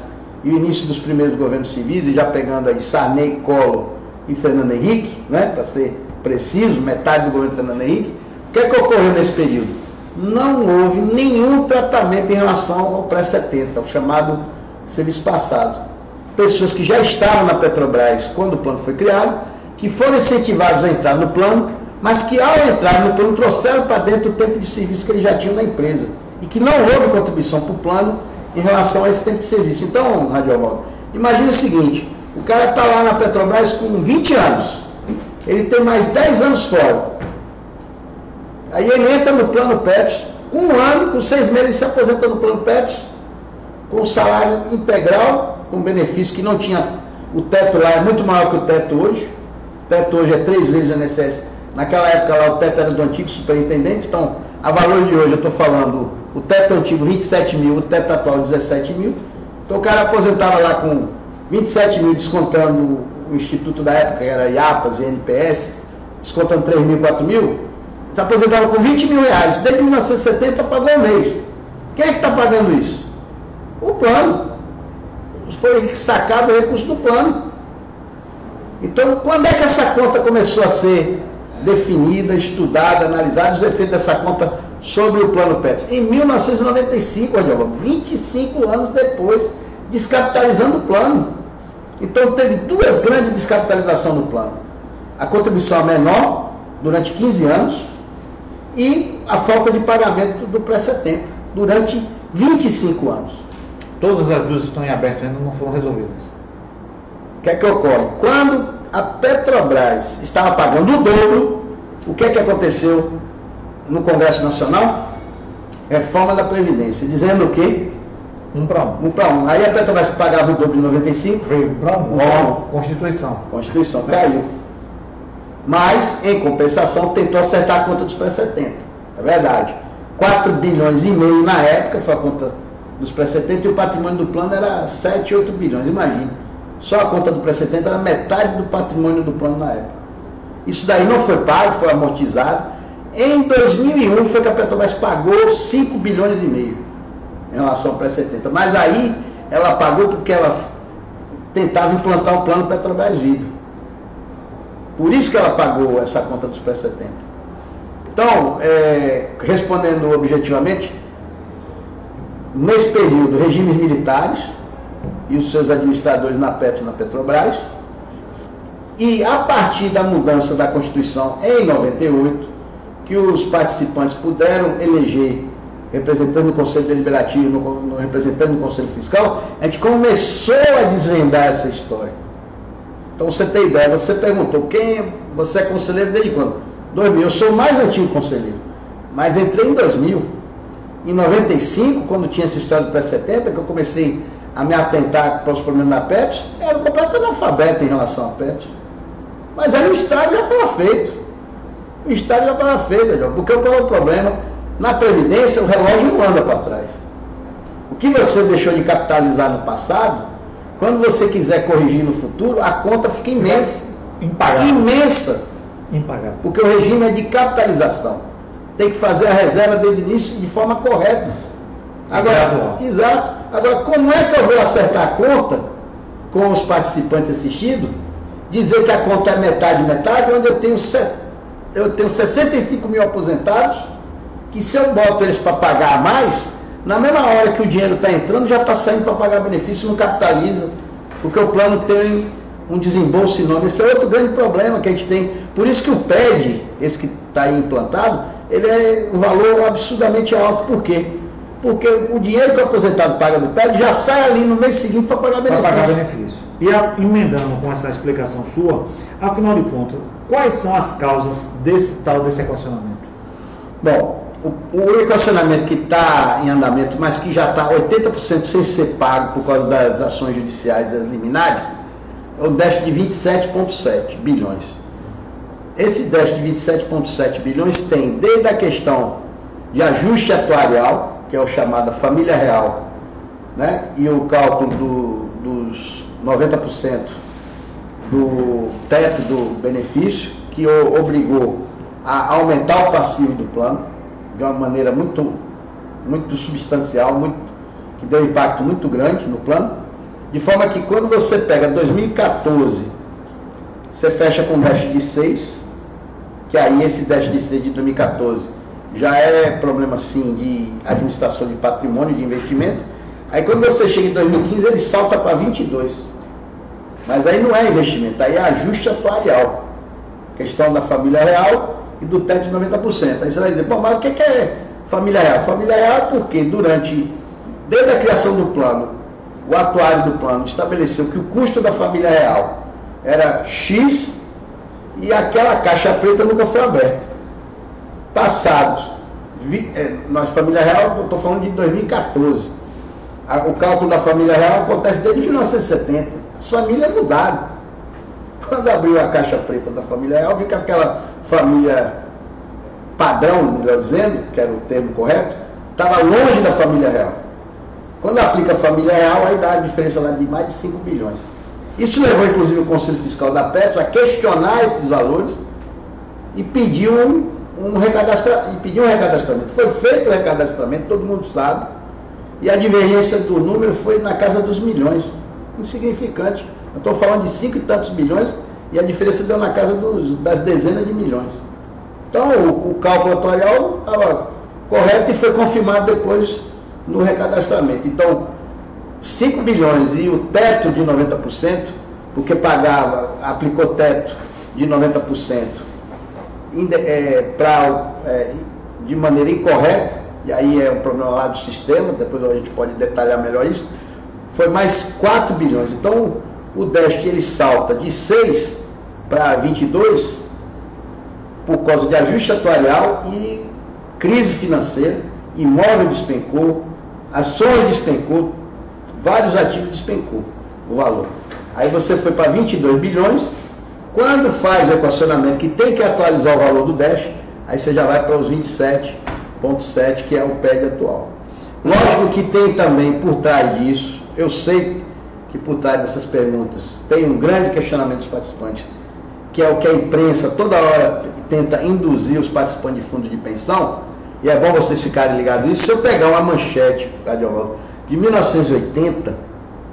e o início dos primeiros governos civis, e já pegando aí Sarney, Collor e Fernando Henrique, né, para ser preciso, metade do governo Fernando Henrique, o que é que ocorreu nesse período? Não houve nenhum tratamento em relação ao pré-70, o chamado serviço passado. Pessoas que já estavam na Petrobras quando o plano foi criado, que foram incentivados a entrar no plano, mas que ao entrar no plano trouxeram para dentro o tempo de serviço que eles já tinham na empresa, e que não houve contribuição para o plano em relação a esse tempo de serviço. Então, Radiovaldo, imagine o seguinte, o cara está lá na Petrobras com 20 anos, ele tem mais 10 anos fora, aí ele entra no plano PET, com 1 ano, com 6 meses ele se aposenta no plano PET, com salário integral, com benefício que não tinha, o teto lá é muito maior que o teto hoje, o teto hoje é 3 vezes o INSS, naquela época lá o teto era do antigo superintendente, então a valor de hoje eu estou falando, o teto antigo 27 mil, o teto atual 17 mil, então o cara aposentava lá com 27 mil, descontando o instituto da época, que era IAPAS e NPS, descontando 3 mil, 4 mil, se aposentava com 20 mil reais, desde 1970 pagou um mês. Quem é que está pagando isso? O plano. Foi sacado o recurso do plano. Então, quando é que essa conta começou a ser definida, estudada, analisada, os efeitos dessa conta sobre o plano PET? Em 1995, 25 anos depois, descapitalizando o plano. Então, teve 2 grandes descapitalizações no plano. A contribuição menor, durante 15 anos, e a falta de pagamento do pré-70, durante 25 anos. Todas as duas estão em aberto, ainda não foram resolvidas. O que é que ocorre? Quando a Petrobras estava pagando o dobro, o que é que aconteceu no Congresso Nacional? Reforma da Previdência, dizendo o quê? 1 para 1. 1 para 1. Aí a Petrobras que pagava o dobro em 95, veio 1 para 1. Constituição. Constituição caiu. Mas, em compensação, tentou acertar a conta dos pré-70. É verdade. 4 bilhões e meio na época, foi a conta dos pré-70, e o patrimônio do plano era 7, 8 bilhões, imagine. Só a conta do pré-70 era metade do patrimônio do plano na época. Isso daí não foi pago, foi amortizado. Em 2001 foi que a Petrobras pagou 5 bilhões e meio em relação ao pré-70. Mas aí ela pagou porque ela tentava implantar o plano Petrobras Vida. Por isso que ela pagou essa conta dos pré-70. Então, respondendo objetivamente, nesse período, regimes militares e os seus administradores na PET e na Petrobras, e a partir da mudança da Constituição em 98, que os participantes puderam eleger representante do Conselho Deliberativo, representante do Conselho Fiscal, a gente começou a desvendar essa história. Então, você tem ideia, você perguntou, você é conselheiro desde quando? 2000, eu sou o mais antigo conselheiro, mas entrei em 2000. Em 95, quando tinha essa história do pré-70, que eu comecei a me atentar para os problemas da PET, eu era completamente analfabeto em relação à PET. Mas aí o estágio já estava feito. O estágio já estava feito, porque qual é o problema? Na Previdência, o relógio não anda para trás. O que você deixou de capitalizar no passado, quando você quiser corrigir no futuro, a conta fica imensa. Impagável. Imensa. Impagável. Porque o regime é de capitalização. Tem que fazer a reserva desde o início de forma correta. Agora, exato. Agora, como é que eu vou acertar a conta com os participantes assistidos, dizer que a conta é metade, onde eu tenho 65 mil aposentados, que se eu boto eles para pagar mais, na mesma hora que o dinheiro está entrando, já está saindo para pagar benefício, não capitaliza, porque o plano tem um desembolso enorme. Esse é outro grande problema que a gente tem. Por isso que o PED, esse que está aí implantado, ele é um valor absurdamente alto. Por quê? Porque o dinheiro que o aposentado paga do PED já sai ali no mês seguinte para pagar benefício. E emendando com essa explicação sua, afinal de contas, quais são as causas desse equacionamento? Bom, o equacionamento que está em andamento, mas que já está 80% sem ser pago por causa das ações judiciais e das liminares, é o déficit de 27,7 bilhões. Esse déficit de 27,7 bilhões tem desde a questão de ajuste atuarial, que é o chamado família real, né? E o cálculo dos 90% do teto do benefício, que obrigou a aumentar o passivo do plano, de uma maneira muito substancial, que deu um impacto muito grande no plano, de forma que quando você pega 2014, você fecha com déficit de 6, que aí esse déficit de 6 de 2014 já é problema sim de administração de patrimônio, de investimento. Aí quando você chega em 2015, ele salta para 22. Mas aí não é investimento, aí é ajuste atuarial. Questão da família real e do teto de 90%. Aí você vai dizer, bom, mas o que é família real? Família real é porque desde a criação do plano, o atuário do plano estabeleceu que o custo da família real era X e aquela caixa preta nunca foi aberta. Passados, nós família real, eu estou falando de 2014. O cálculo da família real acontece desde 1970. As famílias mudaram. Quando abriu a caixa preta da família real, viu que aquela família padrão, melhor dizendo, que era o termo correto, estava longe da família real. Quando aplica a família real, aí dá a diferença lá de mais de 5 bilhões. Isso levou, inclusive, o Conselho Fiscal da Petros a questionar esses valores e pediu um recadastramento. Foi feito o recadastramento, todo mundo sabe, e a divergência do número foi na casa dos milhões. Insignificante. Eu estou falando de 5 e tantos bilhões e a diferença deu na casa das dezenas de milhões. Então, o cálculo atuarial estava correto e foi confirmado depois no recadastramento. Então, 5 bilhões e o teto de 90%, porque aplicou teto de 90% de maneira incorreta, e aí é um problema lá do sistema, depois a gente pode detalhar melhor isso, foi mais 4 bilhões. Então, o déficit ele salta de 6 para 22 por causa de ajuste atuarial e crise financeira, imóvel despencou, ações despencou, vários ativos despencou o valor. Aí você foi para 22 bilhões, quando faz o equacionamento que tem que atualizar o valor do déficit, aí você já vai para os 27,7, que é o PED atual. Lógico que tem também por trás disso, eu sei que por trás dessas perguntas tem um grande questionamento dos participantes, que é o que a imprensa toda hora tenta induzir os participantes de fundos de pensão, e é bom vocês ficarem ligados nisso. Se eu pegar uma manchete de 1980,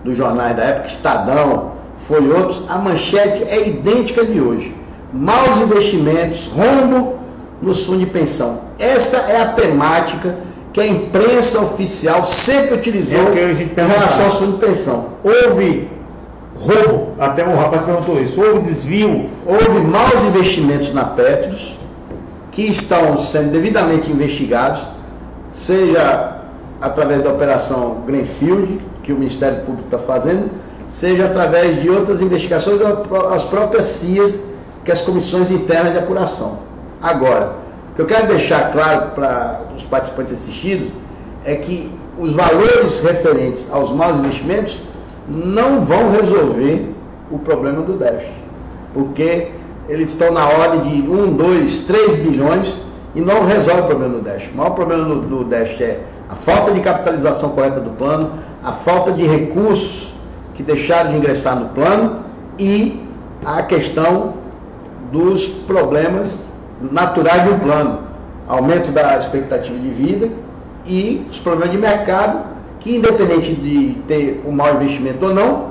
dos jornais da época, Estadão, Folha e outros, a manchete é idêntica de hoje. Maus investimentos, rombo nos fundos de pensão. Essa é a temática que a imprensa oficial sempre utilizou em relação aos fundos de pensão. Houve roubo, até o rapaz perguntou isso, houve desvio, houve maus investimentos na Petros, que estão sendo devidamente investigados, seja através da operação Greenfield, que o Ministério Público está fazendo, seja através de outras investigações, as próprias CIAs, que é as comissões internas de apuração. Agora, o que eu quero deixar claro para os participantes assistidos é que os valores referentes aos maus investimentos não vão resolver o problema do déficit, porque eles estão na ordem de 1, 2, 3 bilhões e não resolve o problema do déficit. O maior problema do déficit é a falta de capitalização correta do plano, a falta de recursos que deixaram de ingressar no plano e a questão dos problemas naturais do plano, aumento da expectativa de vida e os problemas de mercado, que independente de ter um mau investimento ou não,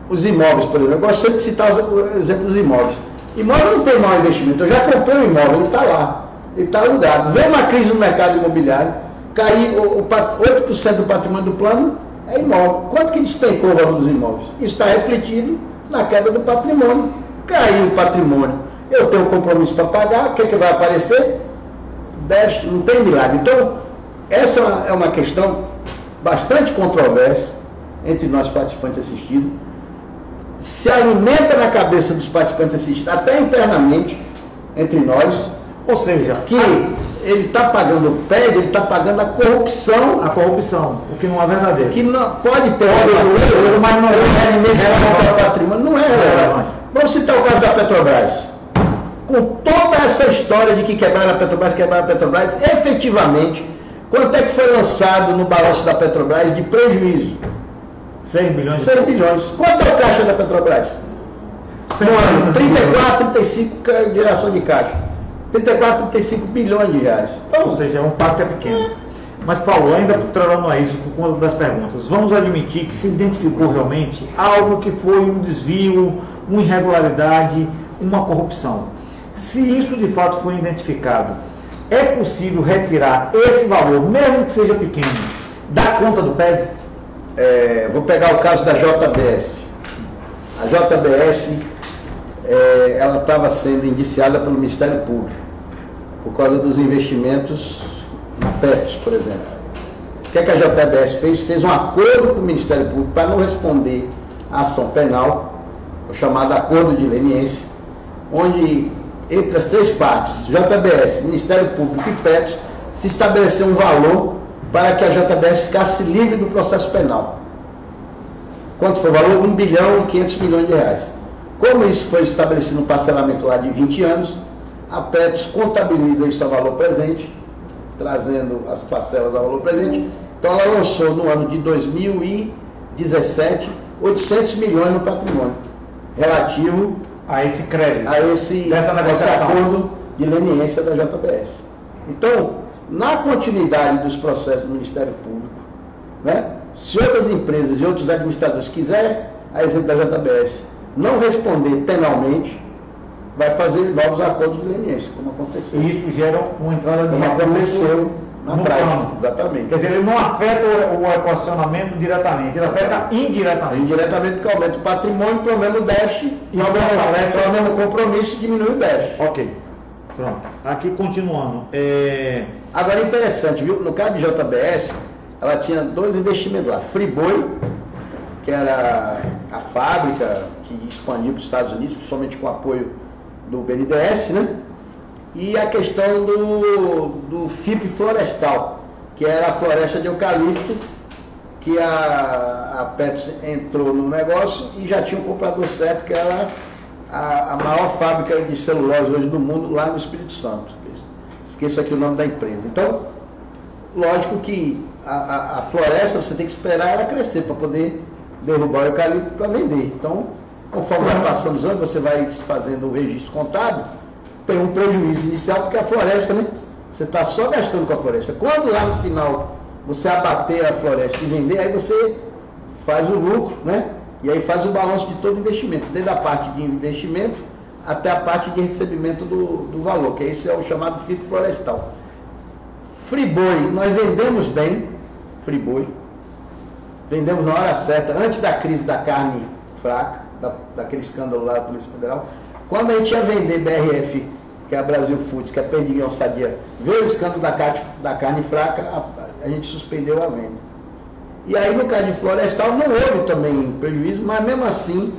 os imóveis, por exemplo, eu gosto sempre de citar o exemplo dos imóveis. Imóvel não tem mau investimento, eu já comprei um imóvel, ele está lá, ele está alugado. Vem uma crise no mercado imobiliário, cair 8% do patrimônio do plano é imóvel. Quanto que despencou o valor dos imóveis? Isso está refletido na queda do patrimônio. Caiu o patrimônio, eu tenho um compromisso para pagar, o que vai aparecer? Déficit, não tem milagre. Então, essa é uma questão bastante controversa entre nós participantes assistidos. Se alimenta na cabeça dos participantes assistidos, até internamente, entre nós, ou seja, que ele está pagando o PED, ele está pagando a corrupção. A corrupção, o que não é verdadeiro. Que não, pode ter mas não é nesse patrimônio, não é relevante. Vamos citar o caso da Petrobras. Com toda essa história de que quebraram a Petrobras, efetivamente, quanto é que foi lançado no balanço da Petrobras de prejuízo? 6 bilhões. 6 bilhões. Quanto é o caixa da Petrobras? 34, 35 geração de caixa. 34, 35 bilhões de reais. Então, ou seja, um pacto é pequeno. Mas, Paulo, ainda trarando a isso por conta das perguntas, vamos admitir que se identificou realmente algo que foi um desvio, uma irregularidade, uma corrupção. Se isso de fato foi identificado, é possível retirar esse valor, mesmo que seja pequeno, da conta do PED? Vou pegar o caso da JBS. A JBS, ela estava sendo indiciada pelo Ministério Público por causa dos investimentos na Petros, por exemplo. O que a JBS fez? Fez um acordo com o Ministério Público para não responder à ação penal, o chamado acordo de leniência, onde entre as três partes, JBS, Ministério Público e Petros, se estabeleceu um valor para que a JBS ficasse livre do processo penal. Quanto foi o valor? 1 bilhão e 500 milhões de reais. Como isso foi estabelecido no parcelamento lá de 20 anos, a Petros contabiliza isso a valor presente, trazendo as parcelas a valor presente. Então ela lançou no ano de 2017 800 milhões no patrimônio relativo a esse crédito, a esse acordo de leniência da JBS. Então, na continuidade dos processos do Ministério Público, né, se outras empresas e outros administradores quiserem, a exemplo da JBS, não responder penalmente, vai fazer novos acordos de leniência, como aconteceu. E isso gera uma entrada de como aconteceu na prática. Plano. Exatamente. Quer dizer, ele não afeta o equacionamento diretamente, ele afeta indiretamente. Indiretamente, porque aumenta o patrimônio, pelo menos o déficit, e o mesmo compromisso diminui o déficit. Ok. Pronto. Aqui continuando. Agora, interessante, viu? No caso de JBS, ela tinha dois investimentos lá. Friboi, que era a fábrica que expandiu para os Estados Unidos, principalmente com o apoio do BNDES, né? E a questão do FIP florestal, que era a floresta de eucalipto, que a Petros entrou no negócio e já tinha um comprador certo, que era a maior fábrica de celulose hoje do mundo, lá no Espírito Santo. Esqueça aqui o nome da empresa. Então, lógico que a floresta você tem que esperar ela crescer para poder derrubar o eucalipto para vender. Então, conforme vai passando os anos, você vai fazendo o registro contábil, tem um prejuízo inicial, porque a floresta, né? Você está só gastando com a floresta. Quando lá no final você abater a floresta e vender, aí você faz o lucro, né? E aí faz o balanço de todo o investimento, desde a parte de investimento até a parte de recebimento do valor, que esse é o chamado FIP florestal. Friboi, nós vendemos bem, Friboi, vendemos na hora certa, antes da crise da carne fraca, daquele escândalo lá da Polícia Federal. Quando a gente ia vender BRF, que é a Brasil Foods, que é Perdigão Sadia, veio o escândalo da carne fraca, a gente suspendeu a venda. E aí no caso de florestal não houve também prejuízo, mas mesmo assim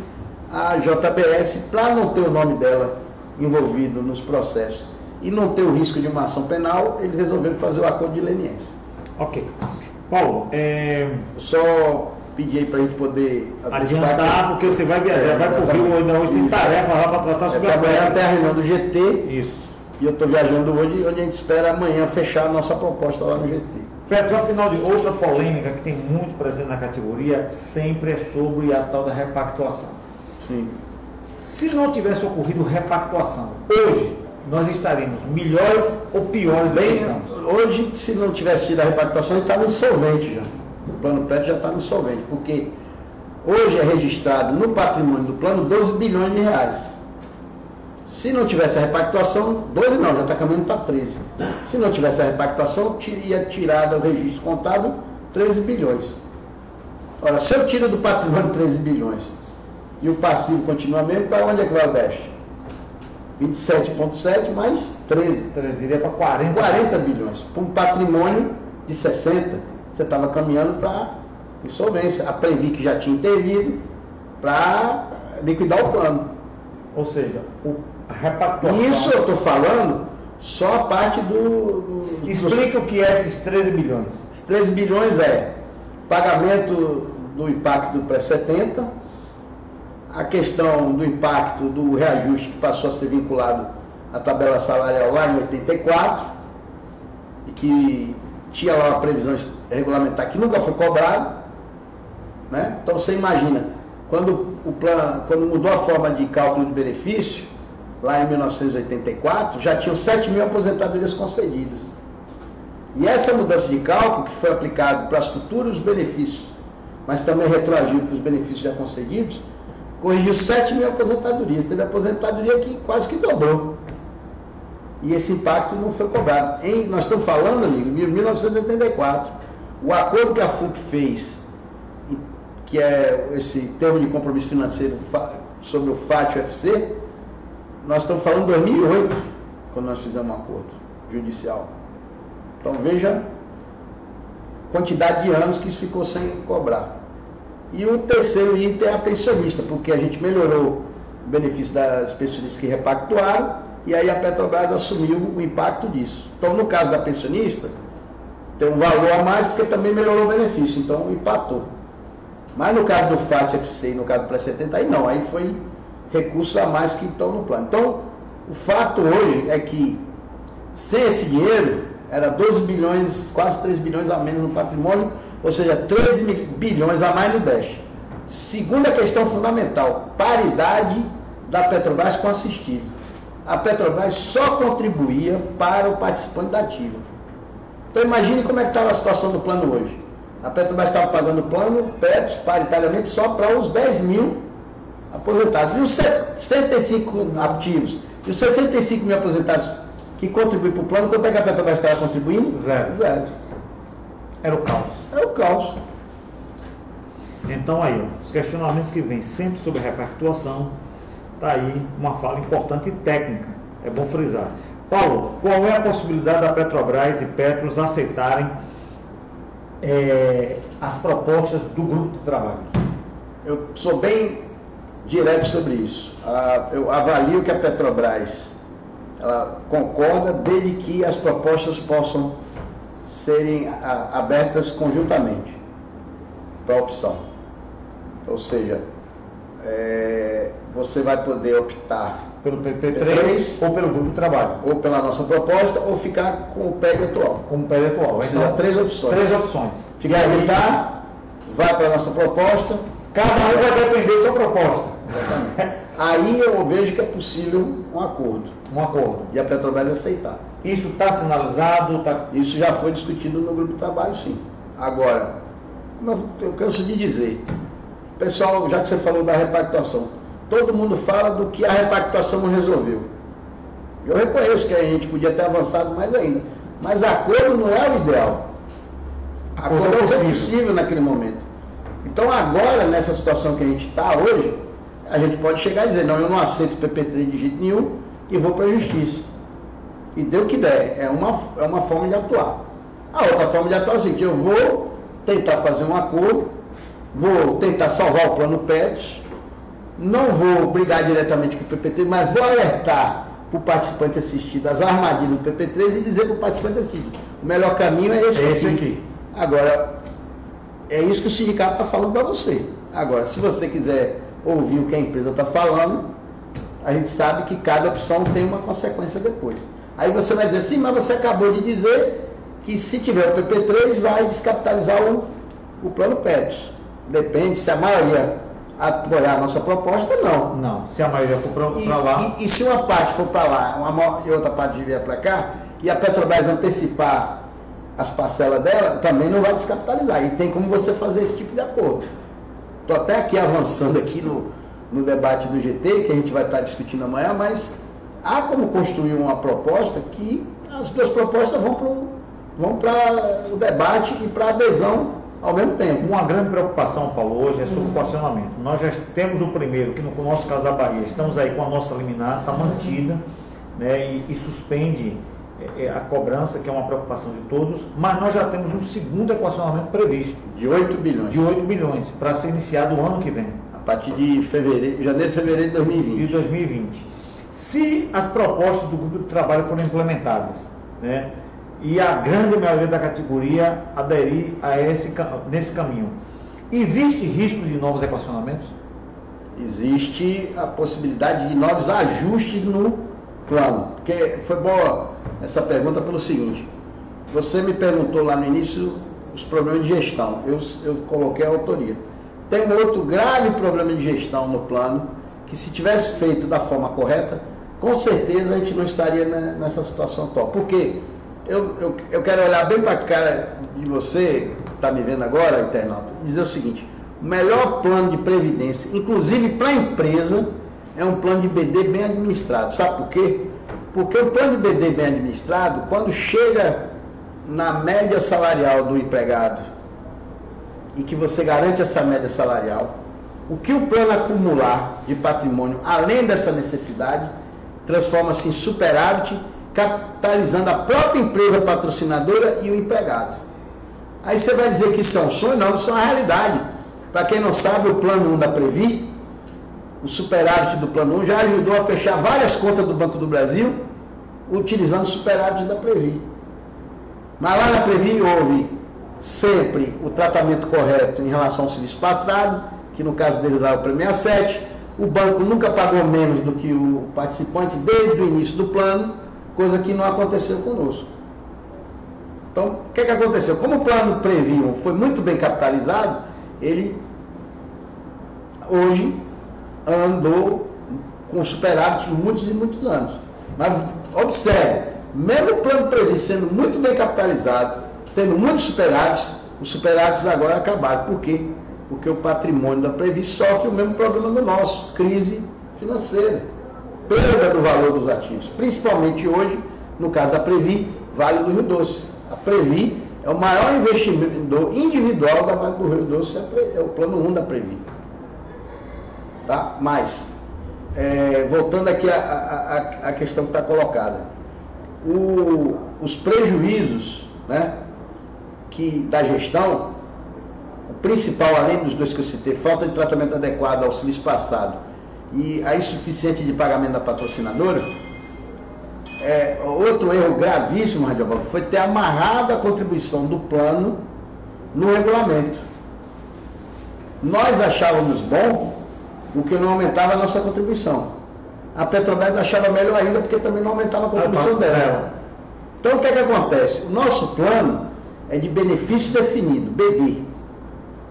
a JBS, para não ter o nome dela envolvido nos processos e não ter o risco de uma ação penal, eles resolveram fazer o acordo de leniência. Ok. Paulo, só pedi aí para a gente poder adiantar, porque você vai viajar, vai pro Rio hoje, tem tarefa lá para tratar sobre amanhã até a reunião do GT. Isso. E eu estou viajando hoje, onde a gente espera amanhã fechar a nossa proposta lá no GT. Pedro, afinal de outra polêmica que tem muito presente na categoria, sempre é sobre a tal da repactuação. Sim. Se não tivesse ocorrido repactuação, hoje nós estaríamos melhores ou piores? Bem, hoje, se não tivesse tido a repactuação, a gente estava insolvente já. O plano Petros já estava insolvente, porque hoje é registrado no patrimônio do plano 12 bilhões de reais. Se não tivesse a repactuação, 12 não, já está caminhando para 13. Se não tivesse a repactuação, teria tirado o registro contábil 13 bilhões. Ora, se eu tiro do patrimônio 13 bilhões e o passivo continua mesmo, para onde é que vai o déficit? 27,7 mais 13. Iria para 40 bilhões. Para um patrimônio de 60, você estava caminhando para insolvência. A Previ, que já tinha intervido, para liquidar o plano. Ou seja, a repactuação... Isso eu estou falando só a parte Explica o que é esses 13 bilhões. Esses 13 bilhões é pagamento do impacto do pré-70, a questão do impacto do reajuste que passou a ser vinculado à tabela salarial lá em 84, e que tinha lá uma previsão regulamentar que nunca foi cobrado, né? Então você imagina, quando mudou a forma de cálculo de benefício, lá em 1984, já tinham 7 mil aposentadorias concedidas. E essa mudança de cálculo, que foi aplicada para os futuros benefícios, mas também retroagiu para os benefícios já concedidos, corrigiu 7 mil aposentadorias. Teve aposentadoria que quase que dobrou. E esse impacto não foi cobrado. Nós estamos falando, amigo, de 1984. O acordo que a FUC fez, que é esse termo de compromisso financeiro sobre o FAT-UFC, nós estamos falando de 2008, quando nós fizemos um acordo judicial. Então veja a quantidade de anos que isso ficou sem cobrar. E o terceiro item é a pensionista, porque a gente melhorou o benefício das pensionistas que repactuaram, e aí a Petrobras assumiu o impacto disso. Então, no caso da pensionista, tem um valor a mais, porque também melhorou o benefício, então empatou. Mas no caso do FAT-FC e no caso do pré-70, aí não, aí foi recursos a mais que estão no plano. Então, o fato hoje é que, sem esse dinheiro, era 12 bilhões, quase 3 bilhões a menos no patrimônio, ou seja, 13 bilhões a mais no déficit. Segunda questão fundamental, paridade da Petrobras com assistido. A Petrobras só contribuía para o participante da ativa. Então imagine como é que estava a situação do plano hoje. A Petrobras estava pagando o plano, PETS, paritariamente, só para os 10 mil aposentados. E os 65 ativos, e os 65 mil aposentados que contribuem para o plano, quanto é que a Petrobras estava contribuindo? Zero. Era o caos. Era o caos. Então aí, ó, os questionamentos que vêm sempre sobre repactuação, está aí uma fala importante e técnica, é bom frisar. Paulo, qual é a possibilidade da Petrobras e Petros aceitarem as propostas do grupo de trabalho? Eu sou bem direto sobre isso. Eu avalio que a Petrobras ela concorda desde que as propostas possam serem abertas conjuntamente para a opção. Ou seja, você vai poder optar pelo PP3 ou pelo grupo de trabalho. Ou pela nossa proposta, ou ficar com o PEG atual. Com o PEG atual. Então, três opções. Três opções. Ficar optar, vai para a nossa proposta. Cada um vai depender da sua proposta. Exatamente. Aí eu vejo que é possível um acordo. Um acordo. E a Petrobras aceitar. Isso está sinalizado? Isso já foi discutido no grupo de trabalho, sim. Agora, eu canso de dizer, pessoal, já que você falou da repactuação, todo mundo fala do que a repactuação não resolveu. Eu reconheço que a gente podia ter avançado mais ainda, mas acordo não é o ideal. Acordo é o possível naquele momento. Então agora, nessa situação que a gente está hoje, a gente pode chegar e dizer, não, eu não aceito o PP3 de jeito nenhum e vou para a justiça. E dê o que der, é uma forma de atuar. A outra forma de atuar é o seguinte, eu vou tentar fazer um acordo, vou tentar salvar o plano PETS, não vou brigar diretamente com o PP3, mas vou alertar para o participante assistido as armadilhas do PP3 e dizer para o participante assistido, o melhor caminho é esse aqui. Agora, é isso que o sindicato está falando para você. Agora, se você quiser ouvir o que a empresa está falando, a gente sabe que cada opção tem uma consequência depois. Aí você vai dizer, sim, mas você acabou de dizer que se tiver o PP3 vai descapitalizar o plano PETS. Depende se a maioria apoiar a nossa proposta ou não. Não, se a maioria for para lá. E se uma parte for para lá e outra parte vier para cá, e a Petrobras antecipar as parcelas dela, também não vai descapitalizar. E tem como você fazer esse tipo de acordo. Estou até aqui avançando aqui no debate do GT, que a gente vai estar discutindo amanhã, mas há como construir uma proposta que as duas propostas vão para o debate e para a adesão ao mesmo tempo. Uma grande preocupação, Paulo, hoje é sobre o equacionamento. Nós já temos o primeiro, que no nosso caso da Bahia, estamos aí com a nossa liminar, está mantida, né, e suspende a cobrança, que é uma preocupação de todos, mas nós já temos um segundo equacionamento previsto. De 8 bilhões. De 8 bilhões, para ser iniciado o ano que vem. A partir de janeiro, fevereiro de 2020. De 2020. Se as propostas do grupo de trabalho forem implementadas, né, e a grande maioria da categoria aderir nesse caminho, existe risco de novos equacionamentos? Existe a possibilidade de novos ajustes no plano. Porque foi boa essa pergunta pelo seguinte: você me perguntou lá no início os problemas de gestão, eu coloquei a autoria. Tem um outro grave problema de gestão no plano, que se tivesse feito da forma correta, com certeza a gente não estaria nessa situação atual. Porque eu quero olhar bem para a cara de você, que está me vendo agora, internauta, e dizer o seguinte: o melhor plano de previdência, inclusive para a empresa, é um plano de BD bem administrado. Sabe por quê? Porque o plano de BD bem administrado, quando chega na média salarial do empregado e que você garante essa média salarial, o que o plano acumular de patrimônio, além dessa necessidade, transforma-se em superávit, capitalizando a própria empresa patrocinadora e o empregado. Aí você vai dizer que isso é um sonho? Não, isso é uma realidade. Para quem não sabe, o plano 1 da Previ, o superávit do plano 1 já ajudou a fechar várias contas do Banco do Brasil utilizando o superávit da Previ. Mas lá na Previ houve sempre o tratamento correto em relação ao serviço passado, que no caso dele era o prêmio 67. O banco nunca pagou menos do que o participante desde o início do plano, coisa que não aconteceu conosco. Então, o que aconteceu? Como o plano Previ foi muito bem capitalizado, ele hoje andou com superávit muitos e muitos anos. Mas observe, mesmo o plano Previ sendo muito bem capitalizado, tendo muitos superávites, os superávites agora acabaram. Por quê? Porque o patrimônio da Previ sofre o mesmo problema do nosso, crise financeira, perda do valor dos ativos, principalmente hoje, no caso da Previ, Vale do Rio Doce. A Previ é o maior investidor individual da Vale do Rio Doce, é o plano 1 da Previ. Tá? Mas, voltando aqui à questão que está colocada, os prejuízos, né, da gestão, o principal, além dos dois que eu citei, falta de tratamento adequado ao serviço passado e a insuficiente de pagamento da patrocinadora, outro erro gravíssimo, Radiovaldo, foi ter amarrado a contribuição do plano no regulamento. Nós achávamos bom o que não aumentava a nossa contribuição. A Petrobras achava melhor ainda porque também não aumentava a contribuição dela. Então o que acontece? O nosso plano é de benefício definido, BD.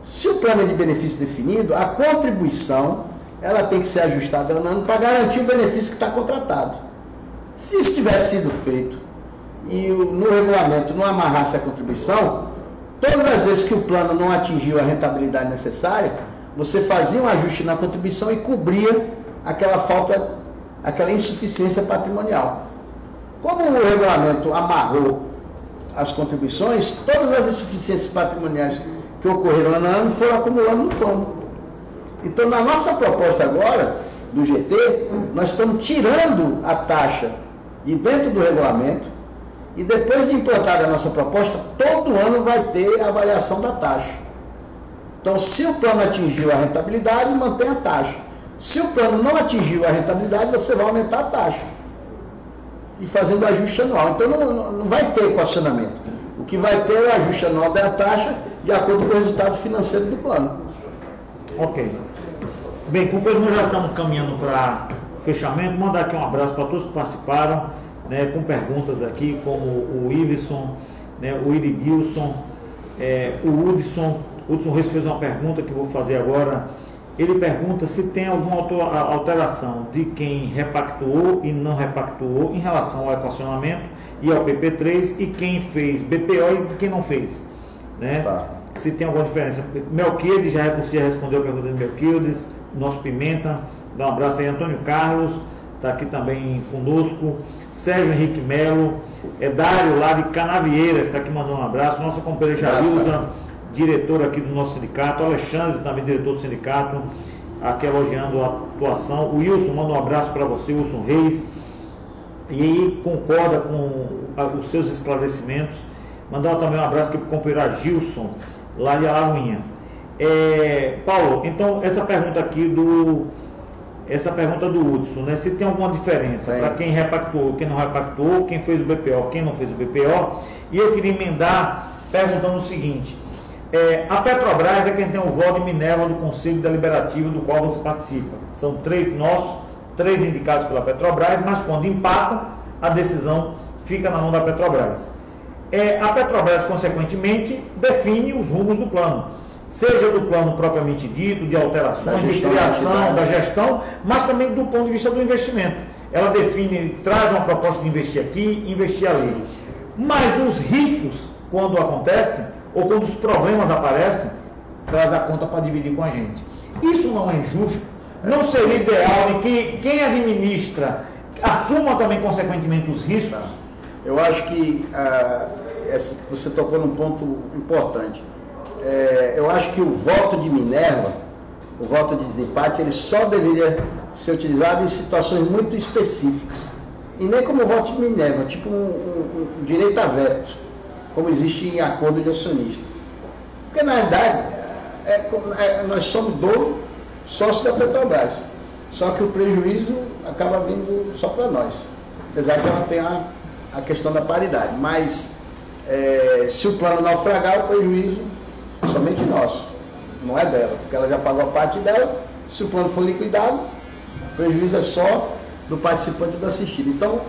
Se o plano é de benefício definido, a contribuição ela tem que ser ajustada ano para garantir o benefício que está contratado. Se isso tivesse sido feito e no regulamento não amarrasse a contribuição, todas as vezes que o plano não atingiu a rentabilidade necessária, você fazia um ajuste na contribuição e cobria aquela falta, aquela insuficiência patrimonial. Como o regulamento amarrou as contribuições, todas as insuficiências patrimoniais que ocorreram ano a ano foram acumulando no plano. Então, na nossa proposta agora, do GT, nós estamos tirando a taxa de dentro do regulamento e depois de implantada a nossa proposta, todo ano vai ter a avaliação da taxa. Então, se o plano atingiu a rentabilidade, mantém a taxa. Se o plano não atingiu a rentabilidade, você vai aumentar a taxa. E fazendo o ajuste anual. Então, não vai ter equacionamento. O que vai ter é o ajuste anual da taxa de acordo com o resultado financeiro do plano. Ok. Bem, companheiros, nós já estamos caminhando para o fechamento. Mandar aqui um abraço para todos que participaram, né, com perguntas aqui, como o Iveson, né, o Iridilson, o Hudson. O Hudson Reis fez uma pergunta que eu vou fazer agora. Ele pergunta se tem alguma alteração de quem repactuou e não repactuou em relação ao equacionamento e ao PP3 e quem fez BPO e quem não fez, né? Tá. Se tem alguma diferença. Melquiades já respondeu a pergunta de Melquiades, nosso Pimenta, dá um abraço aí. Antônio Carlos está aqui também conosco, Sérgio Henrique Melo, Dário lá de Canavieiras está aqui mandando um abraço, nossa companheira Jailza, diretor aqui do nosso sindicato, Alexandre, também diretor do sindicato, aqui elogiando a atuação. O Wilson, manda um abraço para você, Wilson Reis, e aí concorda com os seus esclarecimentos. Mandar também um abraço aqui para o companheiro Gilson, lá de Alagoinhas. Paulo, então essa pergunta aqui do Hudson, né? Se tem alguma diferença para quem repactuou, quem não repactuou, quem fez o BPO, quem não fez o BPO. E eu queria emendar perguntando o seguinte: a Petrobras é quem tem o voto de Minerva do Conselho Deliberativo do qual você participa. São 3 nossos, 3 indicados pela Petrobras, mas quando empatam, a decisão fica na mão da Petrobras. A Petrobras, consequentemente, define os rumos do plano, seja do plano propriamente dito, de alterações, de criação, da gestão, mas também do ponto de vista do investimento. Ela define, traz uma proposta de investir aqui, investir ali. Mas os riscos, quando acontecem, ou quando os problemas aparecem, traz a conta para dividir com a gente. Isso não é injusto? Não seria ideal que quem administra assuma também, consequentemente, os riscos? Eu acho que você tocou num ponto importante. Eu acho que o voto de Minerva, o voto de desempate, ele só deveria ser utilizado em situações muito específicas. E nem como voto de Minerva, tipo um direito a veto, como existe em acordo de acionistas. Porque, na verdade, nós somos sócios da Petrobras. Só que o prejuízo acaba vindo só para nós. Apesar que ela tem a questão da paridade. Mas, se o plano naufragar, o prejuízo é somente nosso. Não é dela, porque ela já pagou a parte dela. Se o plano for liquidado, o prejuízo é só do participante e do assistido. Então,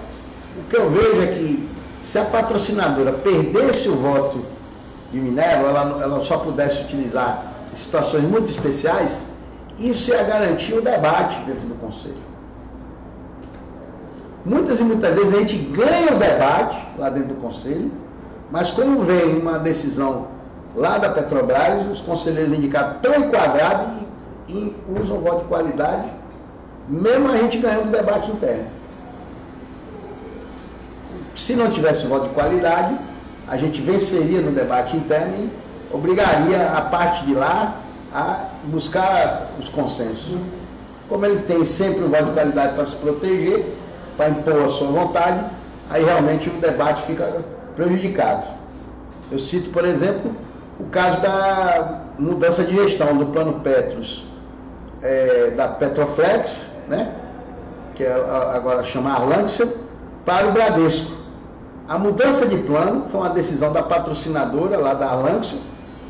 o que eu vejo é que se a patrocinadora perdesse o voto de Minerva, ela só pudesse utilizar em situações muito especiais, isso ia garantir o debate dentro do Conselho. Muitas e muitas vezes a gente ganha o debate lá dentro do Conselho, mas como vem uma decisão lá da Petrobras, os conselheiros indicados estão enquadrados e usam o voto de qualidade, mesmo a gente ganhando o debate interno. Se não tivesse o voto de qualidade, a gente venceria no debate interno e obrigaria a parte de lá a buscar os consensos. Como ele tem sempre o voto de qualidade para se proteger, para impor a sua vontade, aí realmente o debate fica prejudicado. Eu cito, por exemplo, o caso da mudança de gestão do plano Petros, da Petroflex, né, que agora chama Arlanxia, para o Bradesco. A mudança de plano foi uma decisão da patrocinadora lá da Arlanxia,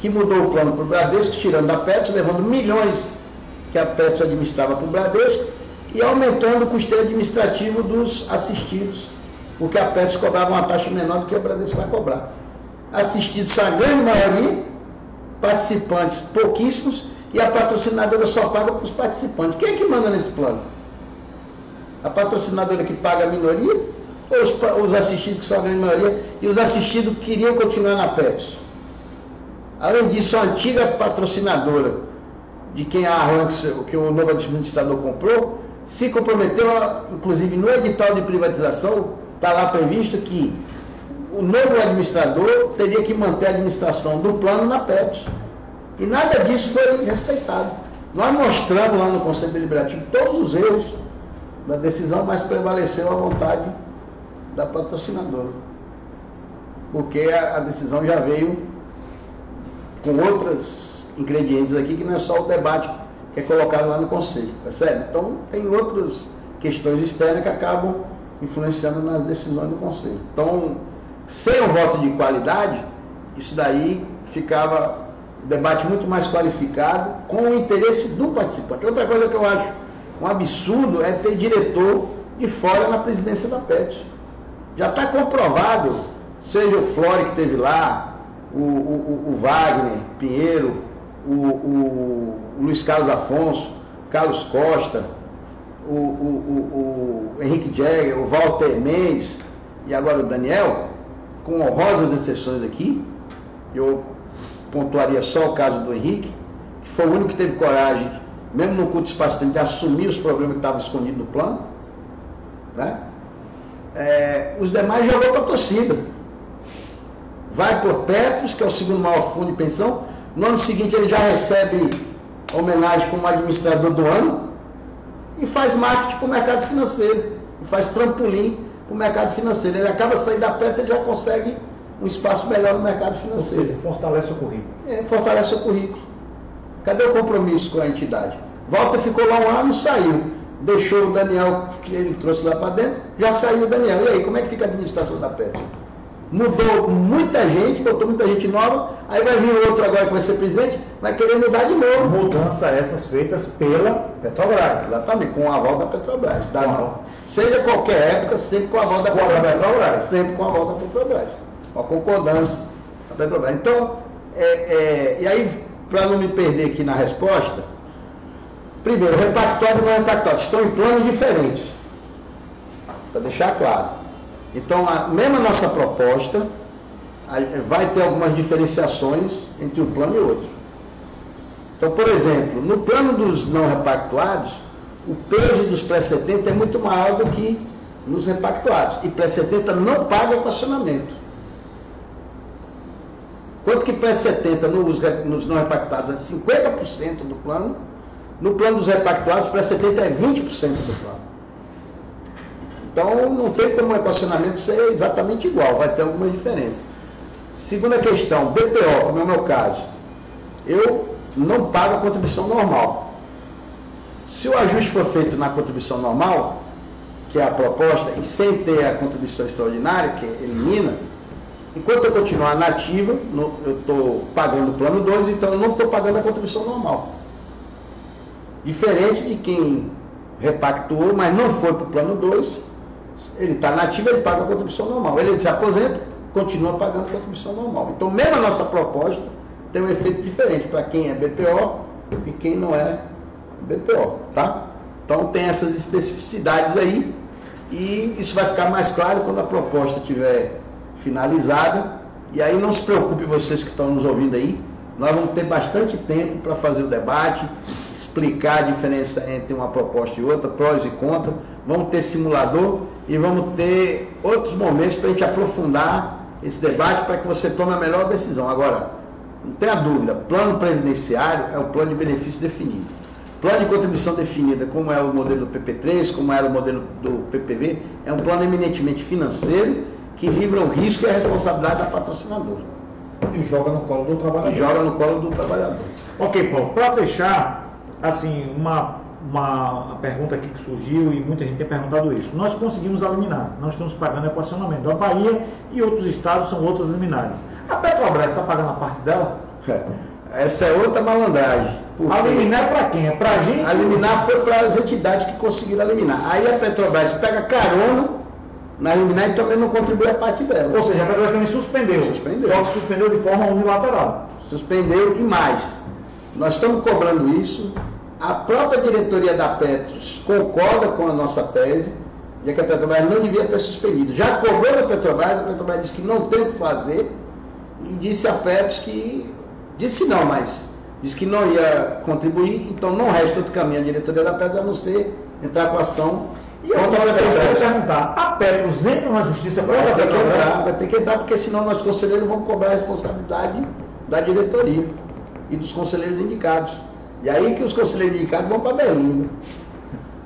que mudou o plano para o Bradesco, tirando da Petros, levando milhões que a Petros administrava para o Bradesco e aumentando o custeio administrativo dos assistidos, porque a Petros cobrava uma taxa menor do que a Bradesco vai cobrar. Assistidos são a grande maioria, participantes pouquíssimos, e a patrocinadora só paga para os participantes. Quem é que manda nesse plano? A patrocinadora que paga a minoria, ou os assistidos que são a grande maioria, e os assistidos que queriam continuar na Petros? Além disso, a antiga patrocinadora, de quem a Arlanxia, que o novo administrador comprou, se comprometeu, inclusive no edital de privatização, está lá previsto que o novo administrador teria que manter a administração do plano na Petros. E nada disso foi respeitado. Nós mostramos lá no Conselho Deliberativo todos os erros da decisão, mas prevaleceu a vontade da patrocinadora. Porque a decisão já veio com outros ingredientes aqui, que não é só o debate que é colocado lá no Conselho, percebe? Então, tem outras questões externas que acabam influenciando nas decisões do Conselho. Então, sem o voto de qualidade, isso daí ficava um debate muito mais qualificado, com o interesse do participante. Outra coisa que eu acho um absurdo é ter diretor de fora na presidência da Petros. Já está comprovado, seja o Flore que esteve lá, o Wagner Pinheiro, o Luiz Carlos Afonso, Carlos Costa, o Henrique Jäger, o Walter Mendes e agora o Daniel, com honrosas exceções aqui. Eu pontuaria só o caso do Henrique, que foi o único que teve coragem, mesmo no curto espaço de tempo, de assumir os problemas que estavam escondidos no plano, né? Os demais jogou para a torcida. Vai por Petros, que é o segundo maior fundo de pensão, no ano seguinte ele já recebe homenagem como administrador do ano e faz marketing para o mercado financeiro, e faz trampolim para o mercado financeiro. Ele acaba de sair da Petro e já consegue um espaço melhor no mercado financeiro. Ou seja, fortalece o currículo. Fortalece o currículo. Cadê o compromisso com a entidade? Walter ficou lá um ano, saiu. Deixou o Daniel, que ele trouxe lá para dentro, já saiu o Daniel. E aí, como é que fica a administração da Petro? Mudou muita gente, botou muita gente nova, aí vai vir outro agora que vai ser presidente, vai querer mudar de novo. Mudança essas feitas pela Petrobras. Exatamente, com o aval da Petrobras. Seja qualquer época, sempre com o aval da Petrobras. Sempre com o aval da Petrobras. Com a concordância da Petrobras. Então, e aí, para não me perder aqui na resposta, primeiro, repactuado e não repactuado estão em planos diferentes, para deixar claro. Então, mesmo a nossa proposta vai ter algumas diferenciações entre um plano e outro. Então, por exemplo, no plano dos não repactuados, o peso dos pré-70 é muito maior do que nos repactuados. E pré-70 não paga equacionamento. Quanto que pré-70 nos não repactuados é 50% do plano, no plano dos repactuados, pré-70 é 20% do plano. Então, não tem como o equacionamento ser exatamente igual, vai ter alguma diferença. Segunda questão, BPO, como é o meu caso, eu não pago a contribuição normal. Se o ajuste for feito na contribuição normal, que é a proposta, e sem ter a contribuição extraordinária, que elimina, enquanto eu continuar na ativa, eu estou pagando o plano 2, então eu não estou pagando a contribuição normal. Diferente de quem repactuou, mas não foi para o plano 2, ele está na ativa, ele paga a contribuição normal. Ele se aposenta, continua pagando a contribuição normal. Então, mesmo a nossa proposta tem um efeito diferente para quem é BPO e quem não é BPO, tá? Então, tem essas especificidades aí e isso vai ficar mais claro quando a proposta estiver finalizada. E aí, não se preocupe vocês que estão nos ouvindo aí, nós vamos ter bastante tempo para fazer o debate, explicar a diferença entre uma proposta e outra, prós e contras, vamos ter simulador e vamos ter outros momentos para a gente aprofundar esse debate para que você tome a melhor decisão. Agora, não tenha dúvida, plano previdenciário é o plano de benefício definido. Plano de contribuição definida, como é o modelo do PP3, como era o modelo do PPV, é um plano eminentemente financeiro que livra o risco e a responsabilidade da patrocinadora. E joga no colo do trabalhador. E joga no colo do trabalhador. Ok, Paulo, para fechar, assim, uma pergunta aqui que surgiu e muita gente tem perguntado isso. Nós conseguimos eliminar, não estamos pagando equacionamento. A Bahia e outros estados são outras liminares. A Petrobras está pagando a parte dela? Essa é outra malandragem. A liminar é para quem? É para a gente? A liminar foi para as entidades que conseguiram eliminar. Aí a Petrobras pega carona na liminar e também não contribui a parte dela. Ou seja, a Petrobras também suspendeu. Só que suspendeu de forma unilateral. Suspendeu e mais. Nós estamos cobrando isso. A própria diretoria da Petros concorda com a nossa tese de que a Petrobras não devia ter suspendido. Já cobrou da Petrobras, a Petrobras disse que não tem o que fazer e disse a Petros que... Disse não, mas disse que não ia contribuir, então não resta outro caminho a diretoria da Petros a não ser entrar com ação contra a Petrobras. Perguntar, a Petros entra na justiça para a Petrobras? Vai ter que entrar, porque senão nós conselheiros vamos cobrar a responsabilidade da diretoria e dos conselheiros indicados. E aí que os conselheiros indicados vão para Berlim,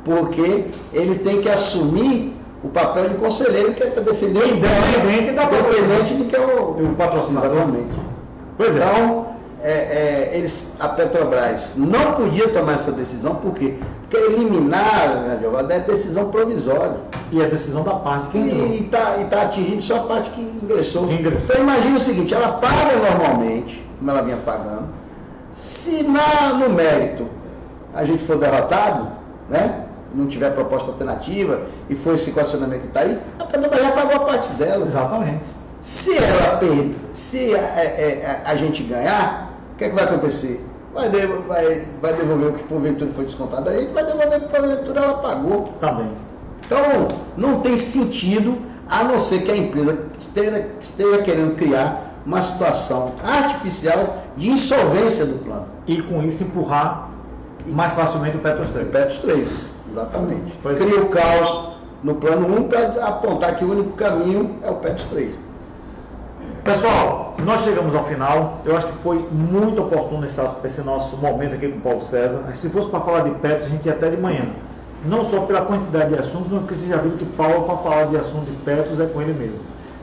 porque ele tem que assumir o papel de conselheiro, que é para defender o independente de que é o patrocinador. Pois é. Então, a Petrobras não podia tomar essa decisão, porque eliminar é decisão provisória. E é decisão da parte que e está atingindo só a parte que ingressou. Então imagina o seguinte, ela paga normalmente, como ela vinha pagando. Se no mérito a gente for derrotado, né, não tiver proposta alternativa e for esse equacionamento que está aí, a Petrobras já pagou a parte dela. Exatamente. Se ela perder, se a gente ganhar, o que é que vai acontecer? Vai devolver o que porventura foi descontado aí, vai devolver o que porventura ela pagou. Tá bem. Então, não tem sentido, a não ser que a empresa esteja querendo criar uma situação artificial de insolvência do plano. E com isso empurrar mais facilmente o Petros 3. Petros 3, exatamente. Cria o caos no plano 1 para apontar que o único caminho é o Petros 3. Pessoal, Pessoal, nós chegamos ao final. Eu acho que foi muito oportuno esse nosso momento aqui com o Paulo César. Se fosse para falar de Petros, a gente ia até de manhã. Não só pela quantidade de assuntos, mas porque você já viu que Paulo, para falar de assunto de Petros, é com ele mesmo.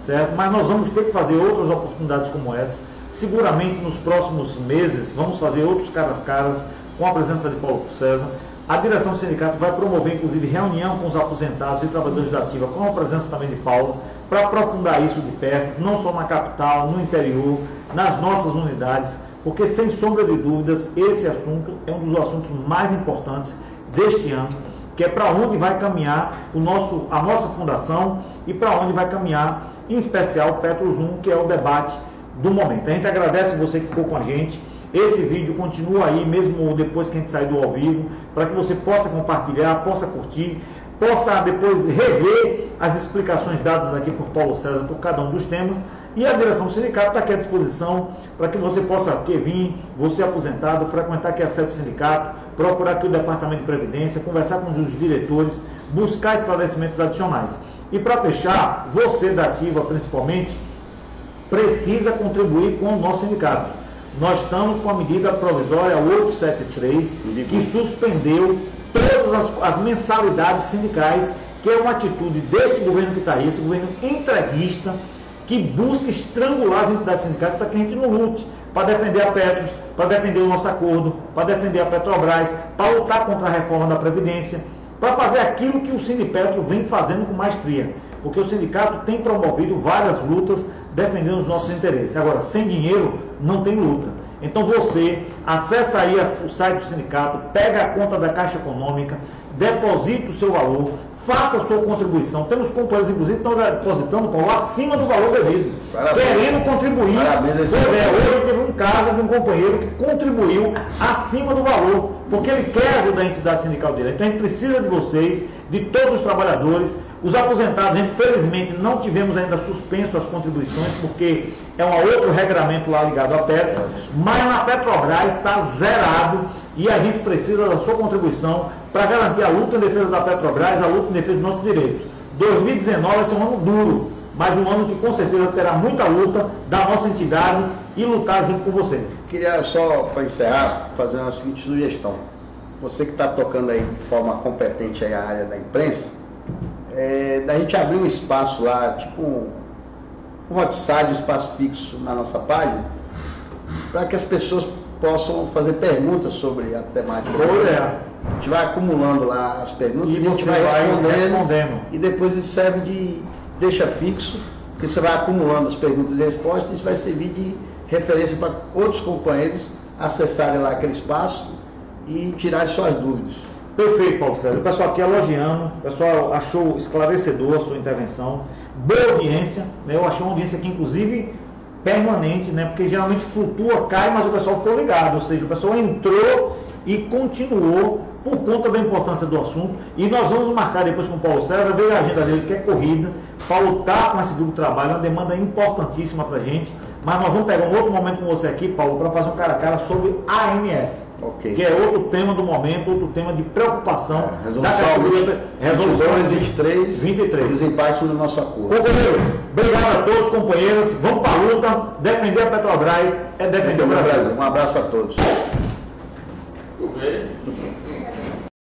Certo? Mas nós vamos ter que fazer outras oportunidades como essa. Seguramente nos próximos meses vamos fazer outros caras a caras com a presença de Paulo César. A direção do sindicato vai promover, inclusive, reunião com os aposentados e trabalhadores da ativa, com a presença também de Paulo, para aprofundar isso de perto, não só na capital, no interior, nas nossas unidades, porque, sem sombra de dúvidas, esse assunto é um dos assuntos mais importantes deste ano, que é para onde vai caminhar a nossa fundação e para onde vai caminhar, em especial, o Petros 1, que é o debate do momento. A gente agradece você que ficou com a gente. Esse vídeo continua aí, mesmo depois que a gente sair do ao vivo, para que você possa compartilhar, possa curtir, possa depois rever as explicações dadas aqui por Paulo César por cada um dos temas. E a direção do sindicato está aqui à disposição para que você possa vir, você aposentado, frequentar aqui a sede do sindicato, procurar aqui o departamento de previdência, conversar com os diretores, buscar esclarecimentos adicionais. E para fechar, você da ativa principalmente, precisa contribuir com o nosso sindicato. Nós estamos com a medida provisória 873, que suspendeu todas as mensalidades sindicais, que é uma atitude deste governo que está aí, esse governo entreguista, que busca estrangular as entidades sindicais para que a gente não lute, para defender a Petros, para defender o nosso acordo, para defender a Petrobras, para lutar contra a reforma da Previdência, para fazer aquilo que o Sindipetro vem fazendo com maestria, porque o sindicato tem promovido várias lutas defendendo os nossos interesses. Agora, sem dinheiro não tem luta. Então você acessa aí o site do sindicato, pega a conta da Caixa Econômica, deposita o seu valor, faça a sua contribuição. Temos companheiros, inclusive, que estão depositando, Paulo, acima do valor devido, querendo contribuir. Hoje teve um caso de um companheiro que contribuiu acima do valor, porque ele quer ajudar a entidade sindical dele. Então a gente precisa de vocês, de todos os trabalhadores. Os aposentados, a gente felizmente não tivemos ainda suspenso as contribuições, porque é um outro regramento lá ligado à Petros, mas na Petrobras está zerado e a gente precisa da sua contribuição para garantir a luta em defesa da Petrobras, a luta em defesa dos nossos direitos. 2019 vai ser um ano duro, mas um ano que com certeza terá muita luta da nossa entidade e lutar junto com vocês. Queria só, para encerrar, fazer uma seguinte sugestão. Você que está tocando aí de forma competente aí a área da imprensa, da gente abrir um espaço lá, tipo um hot-site, um espaço fixo na nossa página, para que as pessoas possam fazer perguntas sobre a temática. A gente vai acumulando lá as perguntas e a gente vai respondendo. E depois isso serve de deixa fixo, porque você vai acumulando as perguntas e respostas, e isso vai servir de referência para outros companheiros acessarem lá aquele espaço e tirarem suas dúvidas. Perfeito, Paulo César. O pessoal aqui elogiando, o pessoal achou esclarecedor a sua intervenção, boa audiência, né? Eu achei uma audiência aqui, inclusive, permanente, né? Porque geralmente flutua, cai, mas o pessoal ficou ligado, ou seja, o pessoal entrou e continuou por conta da importância do assunto. E nós vamos marcar depois com o Paulo César, ver a agenda dele, que é corrida, para lutar com esse grupo de trabalho, é uma demanda importantíssima para a gente. Mas nós vamos pegar um outro momento com você aqui, Paulo, para fazer um cara a cara sobre a ANS. Okay. Que é outro tema do momento, outro tema de preocupação da categoria. Resolução 23. Desempate no nosso acordo. Companheiro, obrigado a todos, companheiros. Vamos para a luta. Defender a Petrobras é defender o Brasil. Um abraço a todos.